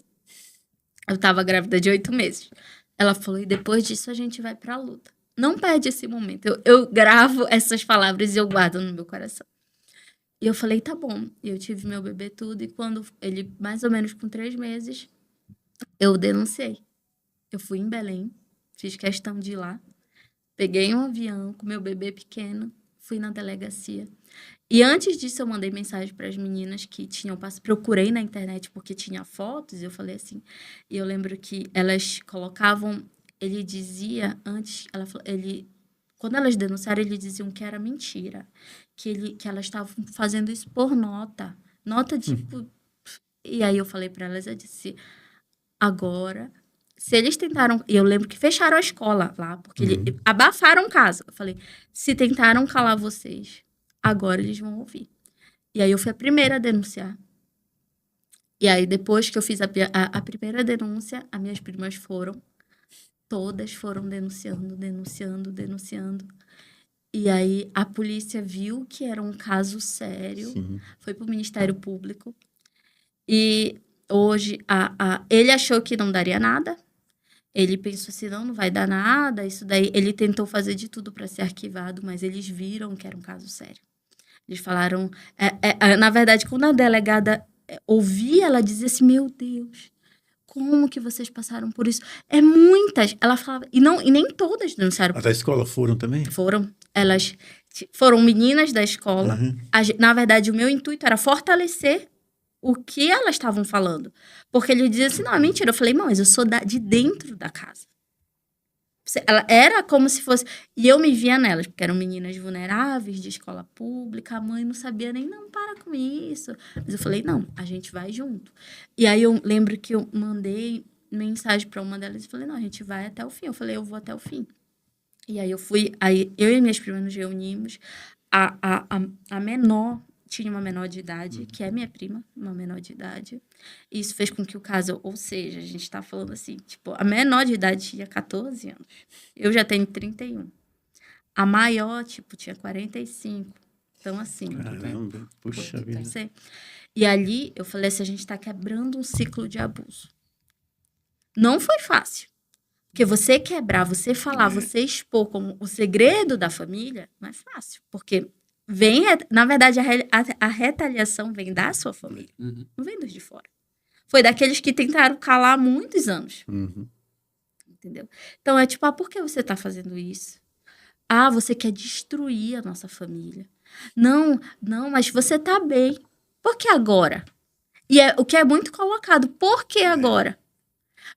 [SPEAKER 4] Eu estava grávida de 8 meses. Ela falou, e depois disso a gente vai pra luta. Não perde esse momento. Eu gravo essas palavras e eu guardo no meu coração. E eu falei, tá bom. E eu tive meu bebê tudo. E quando ele, mais ou menos com 3 meses, eu denunciei. Eu fui em Belém, fiz questão de ir lá. Peguei um avião com meu bebê pequeno. Fui na delegacia. E antes disso, eu mandei mensagem para as meninas que tinham passado. Procurei na internet porque tinha fotos. E eu falei assim. E eu lembro que elas colocavam. Ele dizia antes. Quando elas denunciaram, eles diziam que era mentira. Que elas estavam fazendo isso por nota. Nota tipo. E aí eu falei para elas. Eu disse. Agora. Se eles tentaram... E eu lembro que fecharam a escola lá, porque abafaram o caso. Eu falei, se tentaram calar vocês, agora eles vão ouvir. E aí eu fui a primeira a denunciar. E aí depois que eu fiz a primeira denúncia, as minhas primas todas foram denunciando. E aí a polícia viu que era um caso sério, foi pro Ministério Público. E hoje ele achou que não daria nada. Ele pensou assim, não vai dar nada, isso daí. Ele tentou fazer de tudo para ser arquivado, mas eles viram que era um caso sério. Eles falaram... na verdade, quando a delegada ouvia, ela dizia assim, meu Deus, como que vocês passaram por isso? Muitas. Ela falava... E nem todas denunciaram.
[SPEAKER 1] As da escola foram também?
[SPEAKER 4] Foram. Elas foram meninas da escola. Na verdade, o meu intuito era fortalecer o que elas estavam falando. Porque ele dizia assim, não, é mentira. Eu falei, não, mas eu sou de dentro da casa. Ela era como se fosse... E eu me via nelas, porque eram meninas vulneráveis, de escola pública, a mãe não sabia nem, não, para com isso. Mas eu falei, não, a gente vai junto. E aí eu lembro que eu mandei mensagem para uma delas e falei, não, a gente vai até o fim. Eu falei, eu vou até o fim. E aí eu fui, aí eu e minhas primas nos reunimos. A menor, tinha uma menor de idade, que é minha prima, uma menor de idade. E isso fez com que o caso, ou seja, a gente tá falando assim, tipo, a menor de idade tinha 14 anos. Eu já tenho 31. A maior, tipo, tinha 45. Então, assim...
[SPEAKER 1] Caramba, puxa
[SPEAKER 4] então,
[SPEAKER 1] vida.
[SPEAKER 4] assim, e ali, eu falei assim, a gente tá quebrando um ciclo de abuso. Não foi fácil. Porque você quebrar, você falar, você expor como o segredo da família, não é fácil. Porque vem, na verdade, a retaliação vem da sua família.
[SPEAKER 2] Uhum.
[SPEAKER 4] Não vem dos de fora. Foi daqueles que tentaram calar há muitos anos.
[SPEAKER 1] Uhum.
[SPEAKER 4] Entendeu? Então, é tipo, por que você tá fazendo isso? Ah, você quer destruir a nossa família. Não, mas você tá bem. Por que agora? E o que é muito colocado, por que agora?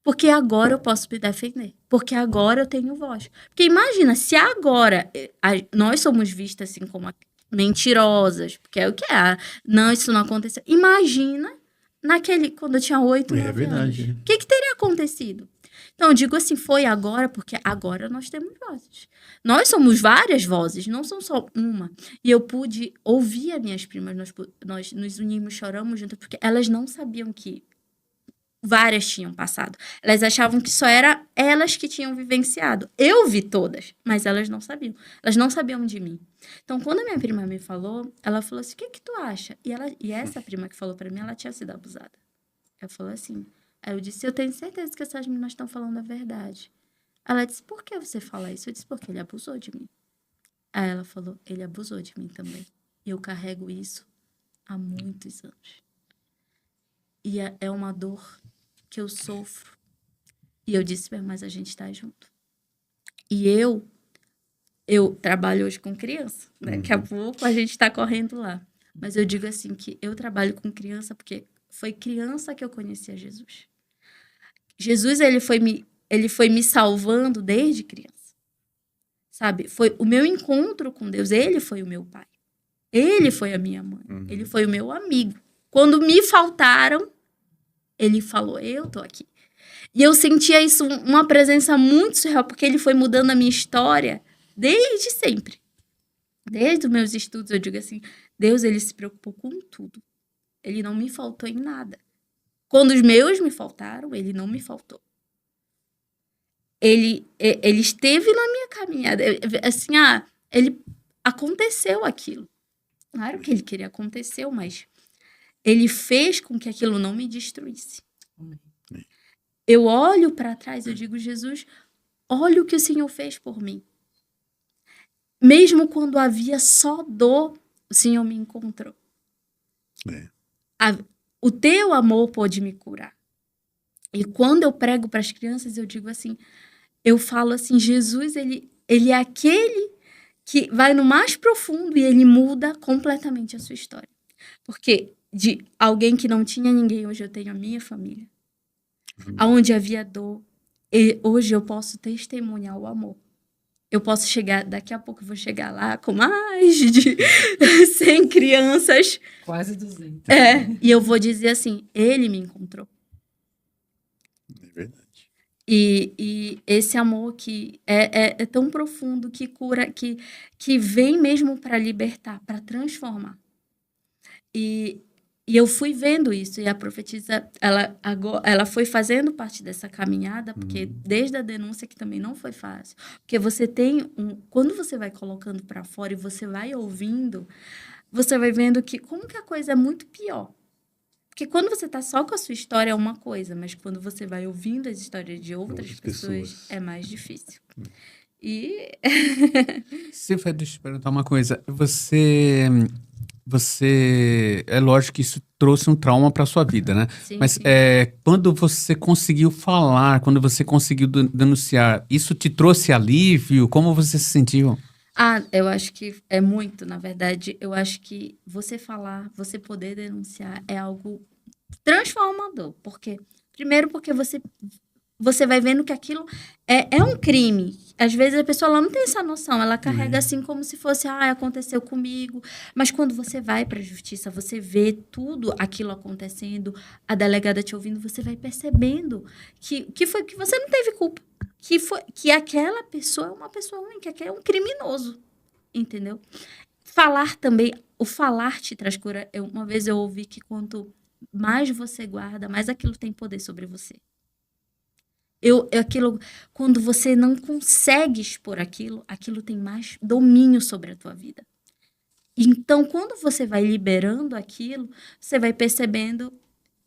[SPEAKER 4] Porque agora eu posso me defender. Porque agora eu tenho voz. Porque imagina, se agora nós somos vistas assim como mentirosas, porque é o que é. Não, isso não aconteceu. Imagina quando eu tinha 8, 9
[SPEAKER 1] verdade.
[SPEAKER 4] anos. O que teria acontecido? Então, eu digo assim, foi agora, porque agora nós temos vozes. Nós somos várias vozes, não são só uma. E eu pude ouvir as minhas primas, nós nos unimos, choramos juntas, porque elas não sabiam que várias tinham passado. Elas achavam que só era elas que tinham vivenciado. Eu vi todas, mas elas não sabiam. Elas não sabiam de mim. Então, quando a minha prima me falou, ela falou assim, o que tu acha? E essa prima que falou pra mim, ela tinha sido abusada. Ela falou assim, aí eu disse, eu tenho certeza que essas meninas estão falando a verdade. Ela disse, por que você fala isso? Eu disse, porque ele abusou de mim. Aí ela falou, ele abusou de mim também. E eu carrego isso há muitos anos. E é uma dor que eu sofro. E eu disse, mas a gente tá junto. E eu trabalho hoje com criança. Daqui a pouco a gente tá correndo lá. Mas eu digo assim, que eu trabalho com criança porque foi criança que eu conheci a Jesus. Jesus, ele foi me salvando desde criança. Sabe? Foi o meu encontro com Deus. Ele foi o meu pai. Ele foi a minha mãe. Ele foi o meu amigo. Quando me faltaram, ele falou, eu tô aqui. E eu sentia isso, uma presença muito surreal, porque ele foi mudando a minha história desde sempre. Desde os meus estudos, eu digo assim, Deus, ele se preocupou com tudo. Ele não me faltou em nada. Quando os meus me faltaram, ele não me faltou. Ele esteve na minha caminhada. Assim, ele aconteceu aquilo. Não era o que ele queria, aconteceu, mas ele fez com que aquilo não me destruísse. Eu olho para trás, eu digo, Jesus, olha o que o Senhor fez por mim. Mesmo quando havia só dor, o Senhor me encontrou. O teu amor pode me curar. E quando eu prego para as crianças, eu digo assim, eu falo assim, Jesus, ele é aquele que vai no mais profundo e ele muda completamente a sua história. Porque de alguém que não tinha ninguém, hoje eu tenho a minha família. Aonde havia dor, hoje eu posso testemunhar o amor. Eu posso chegar, daqui a pouco eu vou chegar lá com mais de 100 crianças.
[SPEAKER 3] Quase 200.
[SPEAKER 4] E eu vou dizer assim, ele me encontrou.
[SPEAKER 1] É verdade.
[SPEAKER 4] E esse amor que é tão profundo, que cura, que vem mesmo para libertar, para transformar. E eu fui vendo isso, e a profetisa, ela foi fazendo parte dessa caminhada, porque desde a denúncia, que também não foi fácil, porque você tem quando você vai colocando para fora e você vai ouvindo, você vai vendo que como que a coisa é muito pior. Porque quando você tá só com a sua história é uma coisa, mas quando você vai ouvindo as histórias de outras pessoas, é mais difícil. E...
[SPEAKER 2] Silvia, deixa eu te perguntar uma coisa. Você... É lógico que isso trouxe um trauma para sua vida, né?
[SPEAKER 4] Sim,
[SPEAKER 2] mas
[SPEAKER 4] sim.
[SPEAKER 2] quando você conseguiu falar, quando você conseguiu denunciar, isso te trouxe alívio? Como você se sentiu?
[SPEAKER 4] Eu acho que é muito, na verdade. Eu acho que você falar, você poder denunciar é algo transformador. Por quê? Primeiro porque você vai vendo que aquilo é um crime. Às vezes a pessoa ela não tem essa noção, ela carrega assim como se fosse, aconteceu comigo. Mas quando você vai para a justiça, você vê tudo aquilo acontecendo, a delegada te ouvindo, você vai percebendo que foi que você não teve culpa. Que aquela pessoa é uma pessoa ruim, que é um criminoso. Entendeu? Falar também, o falar te traz cura. Uma vez eu ouvi que quanto mais você guarda, mais aquilo tem poder sobre você. Aquilo, quando você não consegue expor aquilo tem mais domínio sobre a tua vida. Então, quando você vai liberando aquilo, você vai percebendo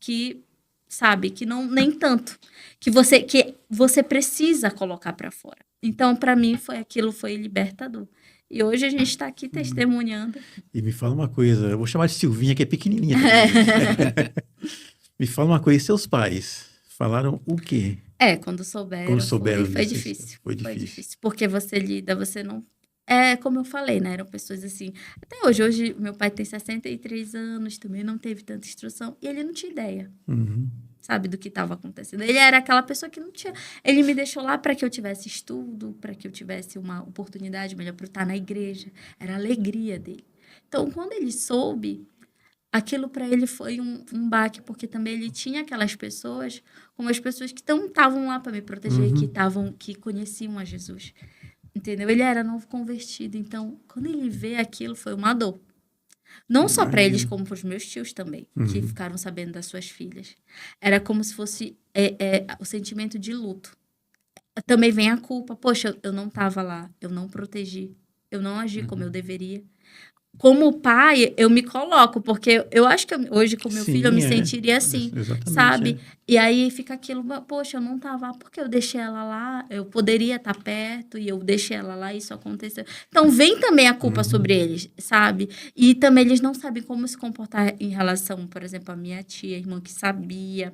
[SPEAKER 4] que, sabe, que não nem tanto, que você precisa colocar para fora. Então, para mim, foi libertador. E hoje a gente está aqui testemunhando.
[SPEAKER 1] E me fala uma coisa, eu vou chamar de Silvinha, que é pequenininha também. Me fala uma coisa, seus pais falaram o quê?
[SPEAKER 4] Quando souberam,
[SPEAKER 1] Foi
[SPEAKER 4] difícil.
[SPEAKER 1] Foi difícil.
[SPEAKER 4] Porque você lida, você não... como eu falei, né? Eram pessoas assim... Até hoje. Hoje, meu pai tem 63 anos, também não teve tanta instrução. E ele não tinha ideia, sabe, do que estava acontecendo. Ele era aquela pessoa que não tinha... Ele me deixou lá para que eu tivesse estudo, para que eu tivesse uma oportunidade melhor para eu estar na igreja. Era a alegria dele. Então, quando ele soube... Aquilo para ele foi um baque, porque também ele tinha aquelas pessoas, como as pessoas que estavam lá para me proteger, que conheciam a Jesus. Entendeu? Ele era novo convertido. Então, quando ele vê aquilo, foi uma dor. Não só para eles, como para os meus tios também, que ficaram sabendo das suas filhas. Era como se fosse o sentimento de luto. Também vem a culpa. Poxa, eu não estava lá, eu não protegi, eu não agi como eu deveria. Como pai, eu me coloco, porque eu acho que hoje, com meu filho, eu me sentiria assim, sabe? E aí fica aquilo, poxa, eu não estava lá, porque eu deixei ela lá, eu poderia estar perto, e eu deixei ela lá, e isso aconteceu. Então, vem também a culpa sobre eles, sabe? E também eles não sabem como se comportar em relação, por exemplo, a minha tia, a irmã que sabia,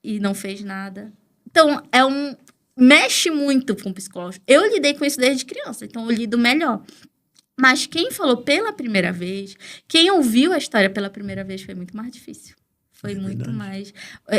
[SPEAKER 4] e não fez nada. Então, mexe muito com o psicológico. Eu lidei com isso desde criança, então eu lido melhor. Mas quem falou pela primeira vez, quem ouviu a história pela primeira vez, foi muito mais difícil. Foi muito mais...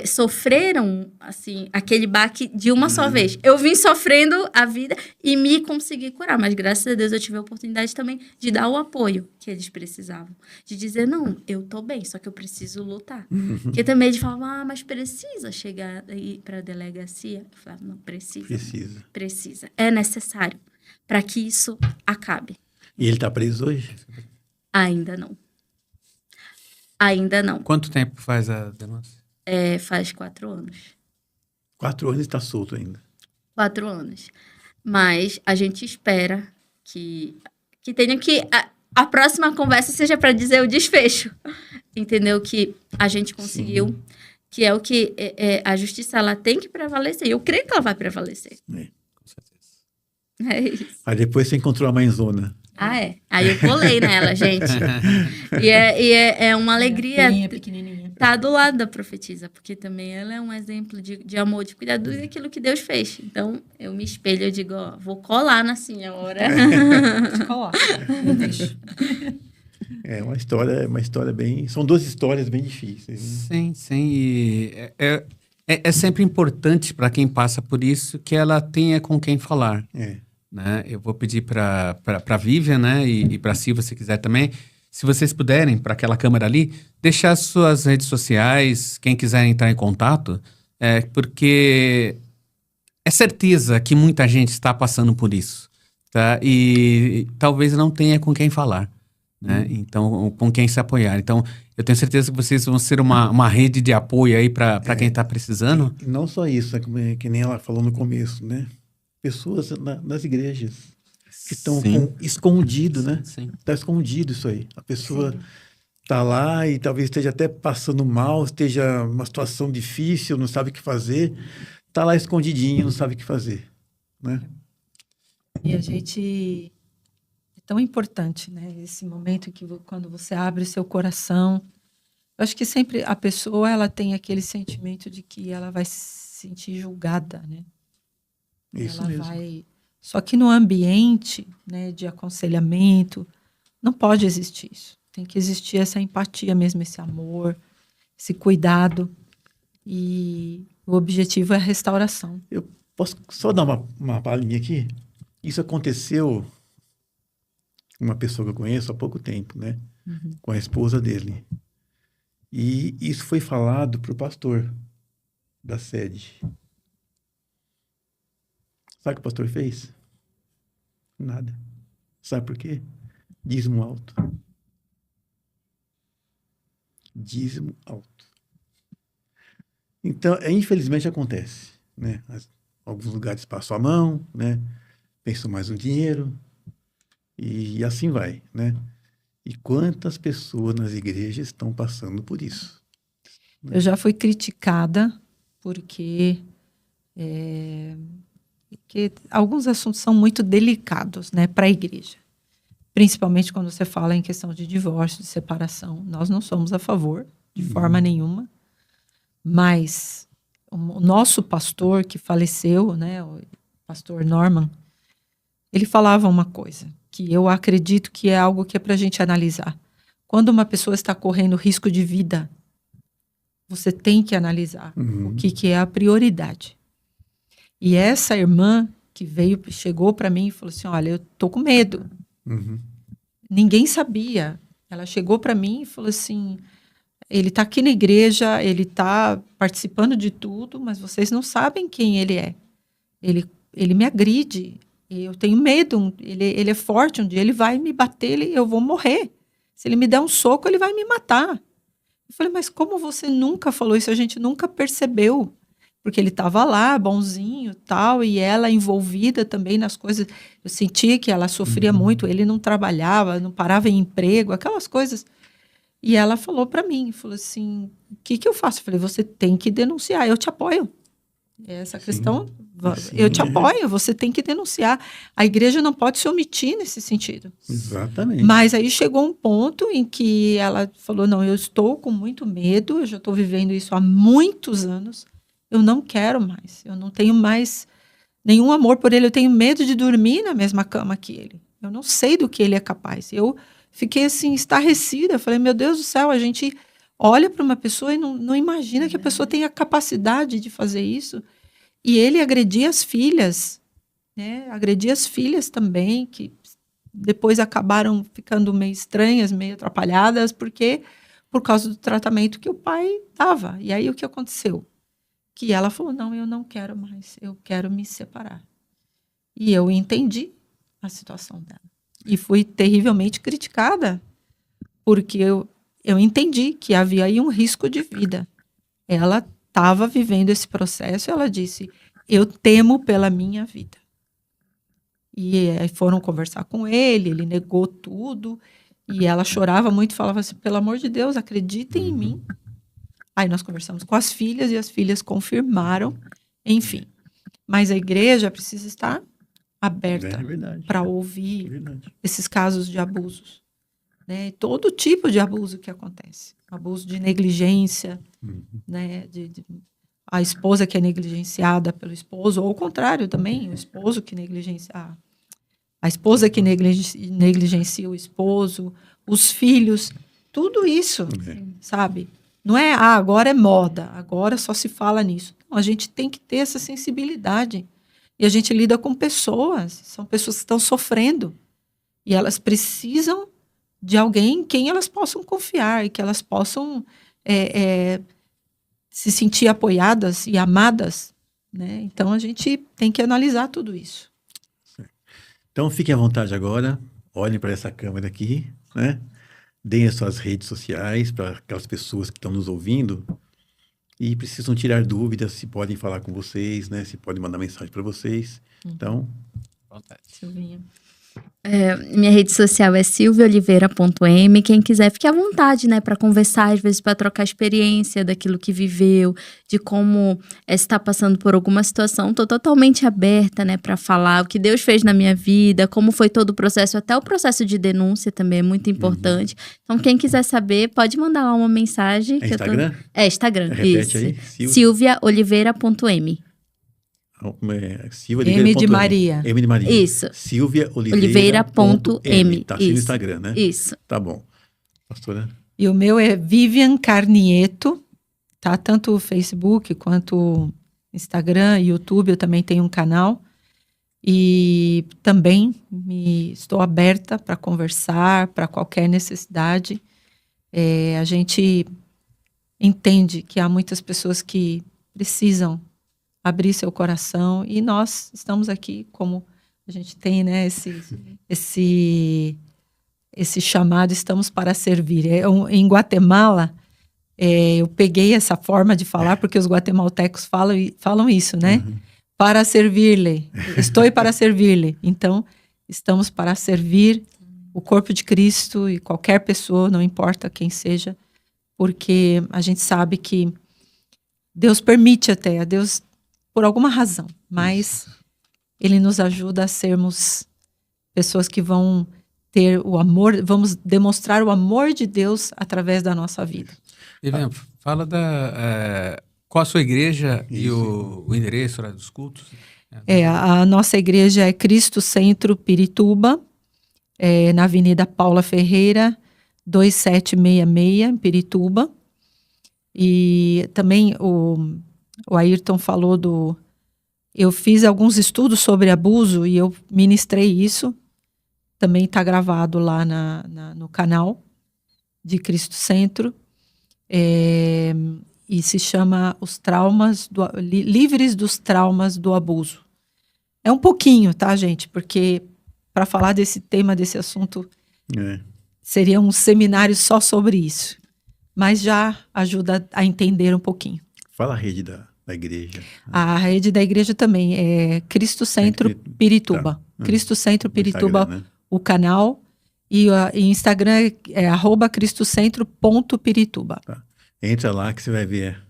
[SPEAKER 4] sofreram, assim, aquele baque de uma só vez. Eu vim sofrendo a vida e me consegui curar. Mas, graças a Deus, eu tive a oportunidade também de dar o apoio que eles precisavam. De dizer, não, eu tô bem, só que eu preciso lutar. Porque também eles falavam, mas precisa chegar aí para a delegacia? Eu falava, não, precisa. É necessário para que isso acabe.
[SPEAKER 1] E ele está preso hoje?
[SPEAKER 4] Ainda não.
[SPEAKER 2] Quanto tempo faz a denúncia?
[SPEAKER 4] Faz 4 anos.
[SPEAKER 1] 4 anos e está solto ainda.
[SPEAKER 4] 4 anos. Mas a gente espera que tenha que... A próxima conversa seja para dizer o desfecho. Entendeu? Que a gente conseguiu. Sim. Que é o que a justiça ela tem que prevalecer. Eu creio que ela vai prevalecer.
[SPEAKER 2] Com certeza.
[SPEAKER 4] É isso.
[SPEAKER 1] Aí depois você encontrou a mãezona.
[SPEAKER 4] Aí eu colei nela, gente. E é uma alegria
[SPEAKER 3] pequenininha.
[SPEAKER 4] Tá do lado da profetisa, porque também ela é um exemplo de amor, de cuidado daquilo que Deus fez. Então, eu me espelho, eu digo, vou colar na senhora.
[SPEAKER 3] Coloca, eu deixo.
[SPEAKER 1] É uma história bem... São 2 histórias bem difíceis. Né?
[SPEAKER 2] Sim. E é sempre importante para quem passa por isso que ela tenha com quem falar. Né? Eu vou pedir para a Vivian, né, e para a Silvia, se quiser também, se vocês puderem, para aquela câmera ali, deixar suas redes sociais, quem quiser entrar em contato, porque é certeza que muita gente está passando por isso, tá? E talvez não tenha com quem falar, né? Então, com quem se apoiar. Então, eu tenho certeza que vocês vão ser uma rede de apoio aí para quem está precisando.
[SPEAKER 1] E não só isso, que nem ela falou no começo, né? Pessoas nas igrejas que estão escondido, né? Está escondido isso aí. A pessoa está lá e talvez esteja até passando mal, esteja numa situação difícil, não sabe o que fazer, está lá escondidinho, não sabe o que fazer, né?
[SPEAKER 3] E a gente... É tão importante, né? Esse momento que quando você abre seu coração, eu acho que sempre a pessoa ela tem aquele sentimento de que ela vai se sentir julgada, né?
[SPEAKER 1] Isso
[SPEAKER 3] ela
[SPEAKER 1] mesmo.
[SPEAKER 3] vai... Só que no ambiente, né, de aconselhamento, não pode existir isso. Tem que existir essa empatia mesmo, esse amor, esse cuidado. E o objetivo é a restauração.
[SPEAKER 1] Eu posso só dar uma palhinha aqui? Isso aconteceu com uma pessoa que eu conheço há pouco tempo, né? Com a esposa dele. E isso foi falado para o pastor da sede. Sabe o que o pastor fez? Nada. Sabe por quê? Dízimo alto. Dízimo alto. Então, infelizmente acontece, né? Alguns lugares passam a mão, né? Pensam mais no dinheiro e assim vai, né? E quantas pessoas nas igrejas estão passando por isso?
[SPEAKER 3] Eu já fui criticada porque alguns assuntos são muito delicados, né, para a igreja. Principalmente quando você fala em questão de divórcio, de separação. Nós não somos a favor, de forma nenhuma. Mas o nosso pastor que faleceu, né, o pastor Norman, ele falava uma coisa, que eu acredito que é algo que é para a gente analisar. Quando uma pessoa está correndo risco de vida, você tem que analisar o que é a prioridade. E essa irmã que chegou para mim e falou assim, olha, eu tô com medo. Ninguém sabia. Ela chegou para mim e falou assim, ele está aqui na igreja, ele está participando de tudo, mas vocês não sabem quem ele é. Ele me agride, eu tenho medo, ele é forte, um dia ele vai me bater, eu vou morrer. Se ele me der um soco, ele vai me matar. Eu falei, mas como você nunca falou isso? A gente nunca percebeu. Porque ele estava lá, bonzinho, tal, e ela envolvida também nas coisas. Eu sentia que ela sofria muito, ele não trabalhava, não parava em emprego, aquelas coisas. E ela falou para mim, falou assim, o que eu faço? Eu falei, você tem que denunciar, eu te apoio. Essa questão, eu te apoio, você tem que denunciar. A igreja não pode se omitir nesse sentido.
[SPEAKER 1] Exatamente.
[SPEAKER 3] Mas aí chegou um ponto em que ela falou, não, eu estou com muito medo, eu já estou vivendo isso há muitos anos, eu não quero mais, eu não tenho mais nenhum amor por ele, eu tenho medo de dormir na mesma cama que ele. Eu não sei do que ele é capaz. Eu fiquei assim, estarrecida, eu falei, meu Deus do céu, a gente olha para uma pessoa e não imagina que a pessoa tem a capacidade de fazer isso. E ele agredia as filhas, né? Agredia as filhas também, que depois acabaram ficando meio estranhas, meio atrapalhadas, por causa do tratamento que o pai dava. E aí o que aconteceu? Que ela falou, não, eu não quero mais, eu quero me separar. E eu entendi a situação dela. E fui terrivelmente criticada, porque eu entendi que havia aí um risco de vida. Ela estava vivendo esse processo e ela disse, eu temo pela minha vida. E aí foram conversar com ele negou tudo, e ela chorava muito, falava assim, pelo amor de Deus, acreditem em mim. Aí nós conversamos com as filhas, e as filhas confirmaram, enfim. Mas a igreja precisa estar aberta para ouvir esses casos de abusos. Né? Todo tipo de abuso que acontece. Abuso de negligência, né? A esposa que é negligenciada pelo esposo, ou o contrário também, o esposo que negligencia... A esposa que negligencia o esposo, os filhos, tudo isso, sabe? Não é, agora é moda, agora só se fala nisso. Não, a gente tem que ter essa sensibilidade. E a gente lida com pessoas, são pessoas que estão sofrendo. E elas precisam de alguém em quem elas possam confiar e que elas possam se sentir apoiadas e amadas. Né? Então, a gente tem que analisar tudo isso.
[SPEAKER 1] Então, fiquem à vontade agora, olhem para essa câmera aqui, né? Deem as suas redes sociais para aquelas pessoas que estão nos ouvindo e precisam tirar dúvidas, se podem falar com vocês, né? Se podem mandar mensagem para vocês. Então,
[SPEAKER 2] vontade.
[SPEAKER 3] Silvinha.
[SPEAKER 4] Minha rede social é silviaoliveira.m. Quem quiser, fique à vontade, né, para conversar, às vezes para trocar experiência daquilo que viveu, de como está passando por alguma situação. Estou totalmente aberta, né, para falar o que Deus fez na minha vida, como foi todo o processo, até o processo de denúncia também é muito importante. Então, quem quiser saber, pode mandar lá uma mensagem.
[SPEAKER 1] É Instagram?
[SPEAKER 4] Instagram,
[SPEAKER 1] repete
[SPEAKER 4] isso.
[SPEAKER 1] Aí,
[SPEAKER 4] silviaoliveira.m.
[SPEAKER 3] M de Maria.
[SPEAKER 1] M de Maria.
[SPEAKER 4] Isso.
[SPEAKER 1] Silviaoliveira.m. Tá assim no
[SPEAKER 4] Isso.
[SPEAKER 1] Instagram, né?
[SPEAKER 4] Isso.
[SPEAKER 1] Tá bom. Pastora?
[SPEAKER 3] E o meu é Vivian Carnieto, tá? Tanto o Facebook quanto Instagram, YouTube, eu também tenho um canal. E também estou aberta para conversar, para qualquer necessidade. A gente entende que há muitas pessoas que precisam abrir seu coração e nós estamos aqui, como a gente tem, né, esse chamado, estamos para servir. Em Guatemala, eu peguei essa forma de falar porque os guatemaltecos falam isso, né?
[SPEAKER 1] Uhum.
[SPEAKER 3] Para servir-lhe, estou para servir-lhe. Então, estamos para servir o corpo de Cristo e qualquer pessoa, não importa quem seja, porque a gente sabe que Deus permite até, Deus por alguma razão, mas Ele nos ajuda a sermos pessoas que vão ter o amor, vamos demonstrar o amor de Deus através da nossa vida.
[SPEAKER 2] Vivian, fala qual a sua igreja e
[SPEAKER 1] Isso.
[SPEAKER 2] o endereço dos cultos.
[SPEAKER 3] A nossa igreja é Cristo Centro Pirituba, na Avenida Paula Ferreira, 2766, em Pirituba. E também o Ayrton falou eu fiz alguns estudos sobre abuso e eu ministrei isso. Também está gravado lá no canal de Cristo Centro. E se chama Livres dos Traumas do Abuso. É um pouquinho, tá, gente? Porque para falar desse tema, desse assunto, seria um seminário só sobre isso. Mas já ajuda a entender um pouquinho.
[SPEAKER 1] Fala a rede da igreja.
[SPEAKER 3] A rede da igreja também é Cristo Centro Pirituba.
[SPEAKER 1] Tá.
[SPEAKER 3] Cristo Centro Pirituba,
[SPEAKER 1] Instagram, né?
[SPEAKER 3] O canal. E Instagram é @cristocentro.pirituba.
[SPEAKER 1] Tá. Entra lá que você vai ver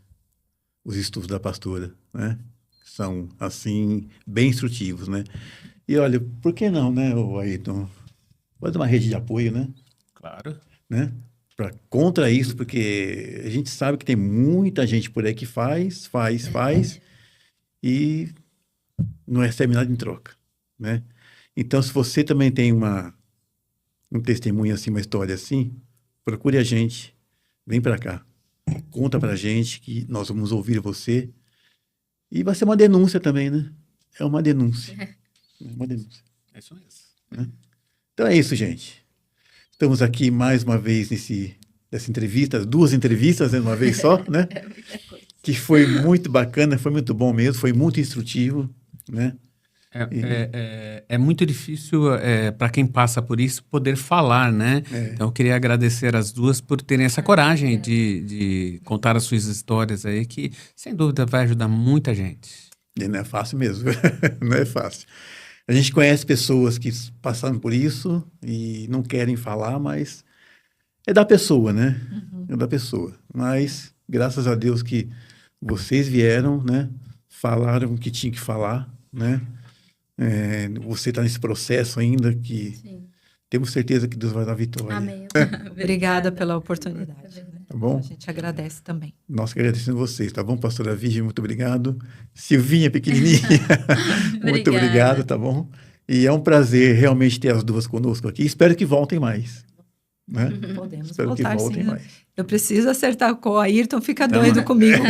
[SPEAKER 1] os estudos da pastora, né? São, assim, bem instrutivos, né? E olha, por que não, né, Ayrton? Pode uma rede de apoio, né?
[SPEAKER 2] Claro.
[SPEAKER 1] Né? Contra isso, porque a gente sabe que tem muita gente por aí que faz, e não recebe nada em troca, né? Então, se você também tem um testemunho assim, uma história assim, procure a gente, vem para cá, conta pra gente que nós vamos ouvir você e vai ser uma denúncia também, né? É uma denúncia. É uma denúncia.
[SPEAKER 2] É isso mesmo.
[SPEAKER 1] Né? Então é isso, gente. Estamos aqui mais uma vez nessa entrevista, 2 entrevistas, né, uma vez só, né? Que foi muito bacana, foi muito bom mesmo, foi muito instrutivo, né?
[SPEAKER 2] É muito difícil para quem passa por isso poder falar, né? Então eu queria agradecer as duas por terem essa coragem de contar as suas histórias aí, que sem dúvida vai ajudar muita gente.
[SPEAKER 1] E não é fácil mesmo, não é fácil. A gente conhece pessoas que passaram por isso e não querem falar, mas é da pessoa, né? É da pessoa. Mas graças a Deus que vocês vieram, né? Falaram o que tinha que falar, né? Você está nesse processo ainda que temos certeza que Deus vai dar vitória.
[SPEAKER 4] Amém.
[SPEAKER 3] Obrigada pela oportunidade. Né?
[SPEAKER 1] Tá bom?
[SPEAKER 3] A gente agradece também.
[SPEAKER 1] Nós que agradecemos vocês, tá bom, pastora Virgem? Muito obrigado. Silvinha, pequenininha, muito obrigado, tá bom? E é um prazer realmente ter as duas conosco aqui. Espero que voltem mais. Né?
[SPEAKER 3] Podemos
[SPEAKER 1] Espero
[SPEAKER 3] voltar,
[SPEAKER 1] que voltem
[SPEAKER 3] sim.
[SPEAKER 1] mais.
[SPEAKER 3] Eu preciso acertar com o Ayrton, fica doido comigo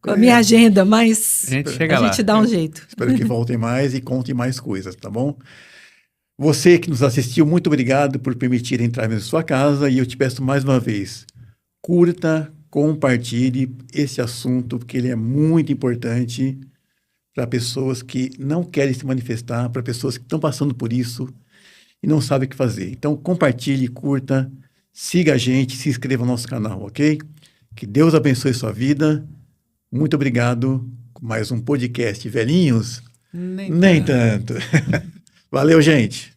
[SPEAKER 3] com a minha agenda, mas
[SPEAKER 2] A gente chega lá.
[SPEAKER 3] A gente dá um jeito.
[SPEAKER 1] Espero que voltem mais e contem mais coisas, tá bom? Você que nos assistiu, muito obrigado por permitir entrar na sua casa e eu te peço mais uma vez, curta, compartilhe esse assunto, porque ele é muito importante para pessoas que não querem se manifestar, para pessoas que estão passando por isso e não sabem o que fazer. Então, compartilhe, curta, siga a gente, se inscreva no nosso canal, ok? Que Deus abençoe sua vida. Muito obrigado. Mais um podcast Velhinhos? Nem tanto. Valeu, gente.